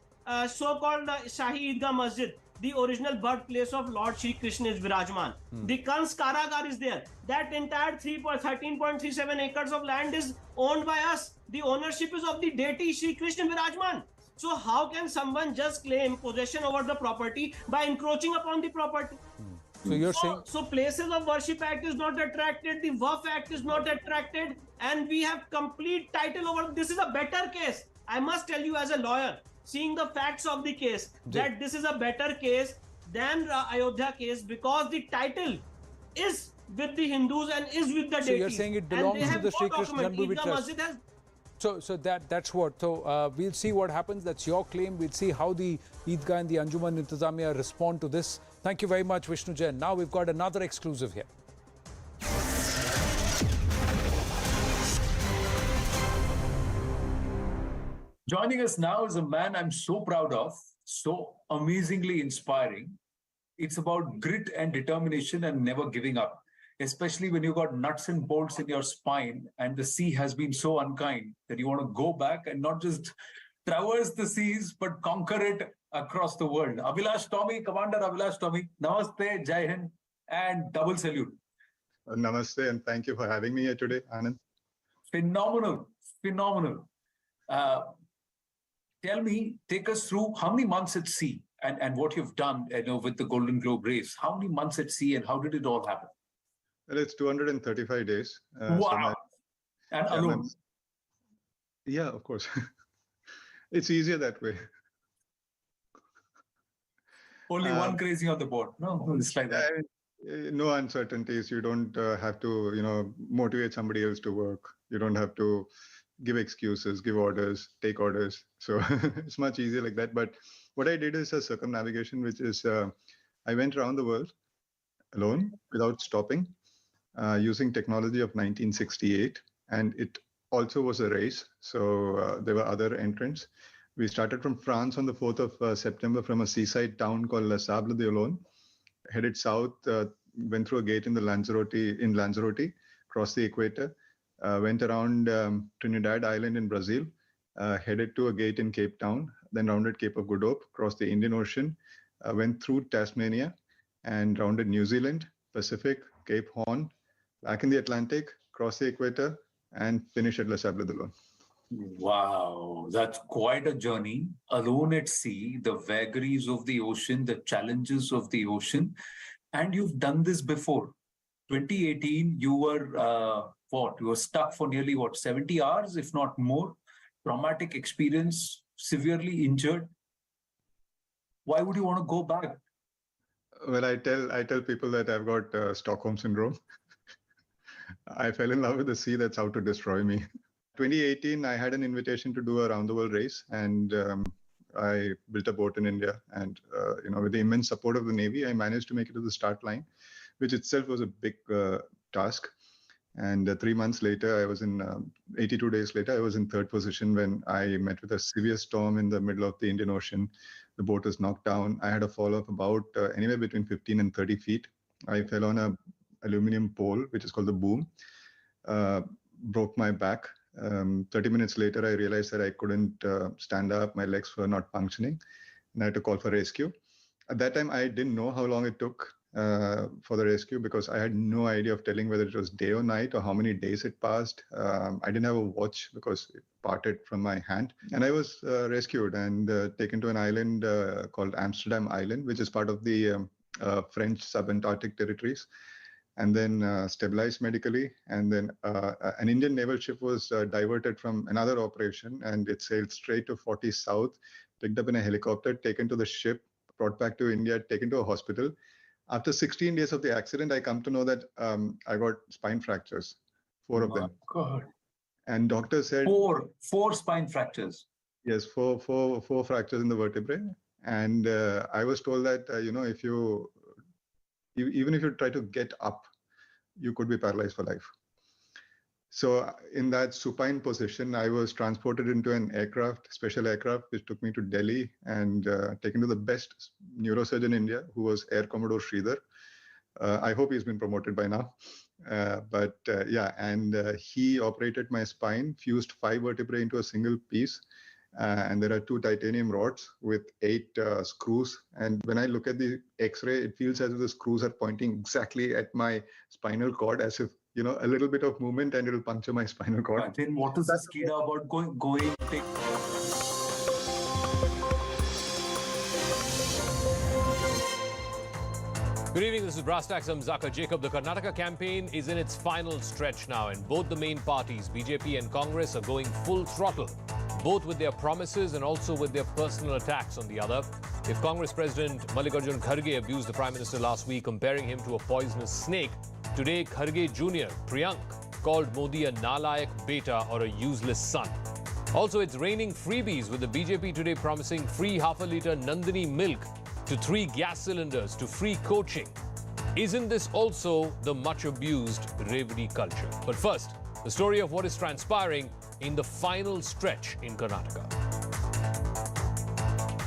so-called Shahi Eidgah Masjid, the original birthplace of Lord Shri Krishna is Virajman. The Kans Karagar is there. That entire 13.37 acres of land is owned by us. The ownership is of the deity Shri Krishna Virajman. So how can someone just claim possession over the property by encroaching upon the property? So you're saying... So Places of Worship Act is not attracted, the Waqf Act is not attracted, and we have complete title over. This is a better case. I must tell you as a lawyer, seeing the facts of the case, that this is a better case than Ayodhya case because the title is with the Hindus and is with the deities. So you're saying it belongs to the Shri Krishna Janmabhoomi Trust. So that's what. So we'll see what happens. That's your claim. We'll see how the Eidgah and the Anjuman Intizamiya respond to this. Thank you very much, Vishnu Jain. Now we've got another exclusive here. Joining us now is a man I'm so proud of, so amazingly inspiring. It's about grit and determination and never giving up, especially when you've got nuts and bolts in your spine and the sea has been so unkind that you want to go back and not just traverse the seas, but conquer it across the world. Abhilash Tommy, Commander Abhilash Tommy, Namaste, Jai Hind, and double salute. Namaste, and thank you for having me here today, Anand. Phenomenal, phenomenal. Tell me, take us through how many months at sea and what you've done with the Golden Globe race. How many months at sea and how did it all happen? Well, it's 235 days. Wow. And alone? Yeah, of course. It's easier that way. Only one crazy on the board. No, it's like that. No uncertainties. You don't have to, motivate somebody else to work. You don't have to give excuses, give orders, take orders. So it's much easier like that. But what I did is a circumnavigation, which is I went around the world alone without stopping using technology of 1968. And it also was a race. So there were other entrants. We started from France on the 4th of September from a seaside town called La Sable d'Olonne, headed south, went through a gate in Lanzarote, crossed the equator, went around Trinidad Island in Brazil, headed to a gate in Cape Town, then rounded Cape of Good Hope, crossed the Indian Ocean, went through Tasmania and rounded New Zealand, Pacific, Cape Horn, back in the Atlantic, crossed the equator, and finished at La Sable d'Olonne. Wow, that's quite a journey. Alone at sea, the vagaries of the ocean, the challenges of the ocean. And you've done this before. 2018, you were, you were stuck for nearly, 70 hours, if not more. Traumatic experience, severely injured. Why would you want to go back? Well, I tell people that I've got Stockholm syndrome. I fell in love with the sea. That's how to destroy me. 2018, I had an invitation to do a round-the-world race, and I built a boat in India. And with the immense support of the Navy, I managed to make it to the start line, which itself was a big task. And 3 months later, 82 days later, I was in third position when I met with a severe storm in the middle of the Indian Ocean. The boat was knocked down. I had a fall of about anywhere between 15 and 30 feet. I fell on a aluminum pole, which is called the boom, broke my back. 30 minutes later, I realized that I couldn't stand up. My legs were not functioning, and I had to call for rescue. At that time, I didn't know how long it took. for the rescue because I had no idea of telling whether it was day or night or how many days it passed. I didn't have a watch because it parted from my hand. And I was rescued and taken to an island called Amsterdam Island, which is part of the French subantarctic territories, and then stabilized medically. And then an Indian naval ship was diverted from another operation, and it sailed straight to 40 South, picked up in a helicopter, taken to the ship, brought back to India, taken to a hospital. After 16 days of the accident, I come to know that I got spine fractures, 4 of them. God. And doctor said... Four spine fractures. Yes, four fractures in the vertebrae. And I was told that, if even if you try to get up, you could be paralyzed for life. So in that supine position, I was transported into an aircraft, special aircraft, which took me to Delhi and taken to the best neurosurgeon in India, who was Air Commodore Sridhar. I hope he's been promoted by now. He operated my spine, fused 5 vertebrae into a single piece. And there are 2 titanium rods with 8 screws. And when I look at the X-ray, it feels as if the screws are pointing exactly at my spinal cord, as if, a little bit of movement and it'll puncture my spinal cord. And then what is this Kida about going take... Good evening, this is Brass Tacks. I'm Zaka Jacob. The Karnataka campaign is in its final stretch now, and both the main parties, BJP and Congress, are going full throttle, both with their promises and also with their personal attacks on the other. If Congress President Mallikarjun Kharge abused the Prime Minister last week, comparing him to a poisonous snake, today Kharge Jr., Priyank, called Modi a nalayak beta or a useless son. Also, it's raining freebies, with the BJP today promising free half-a-litre Nandini milk to 3 gas cylinders to free coaching. Isn't this also the much-abused Revdi culture? But first, the story of what is transpiring in the final stretch in Karnataka.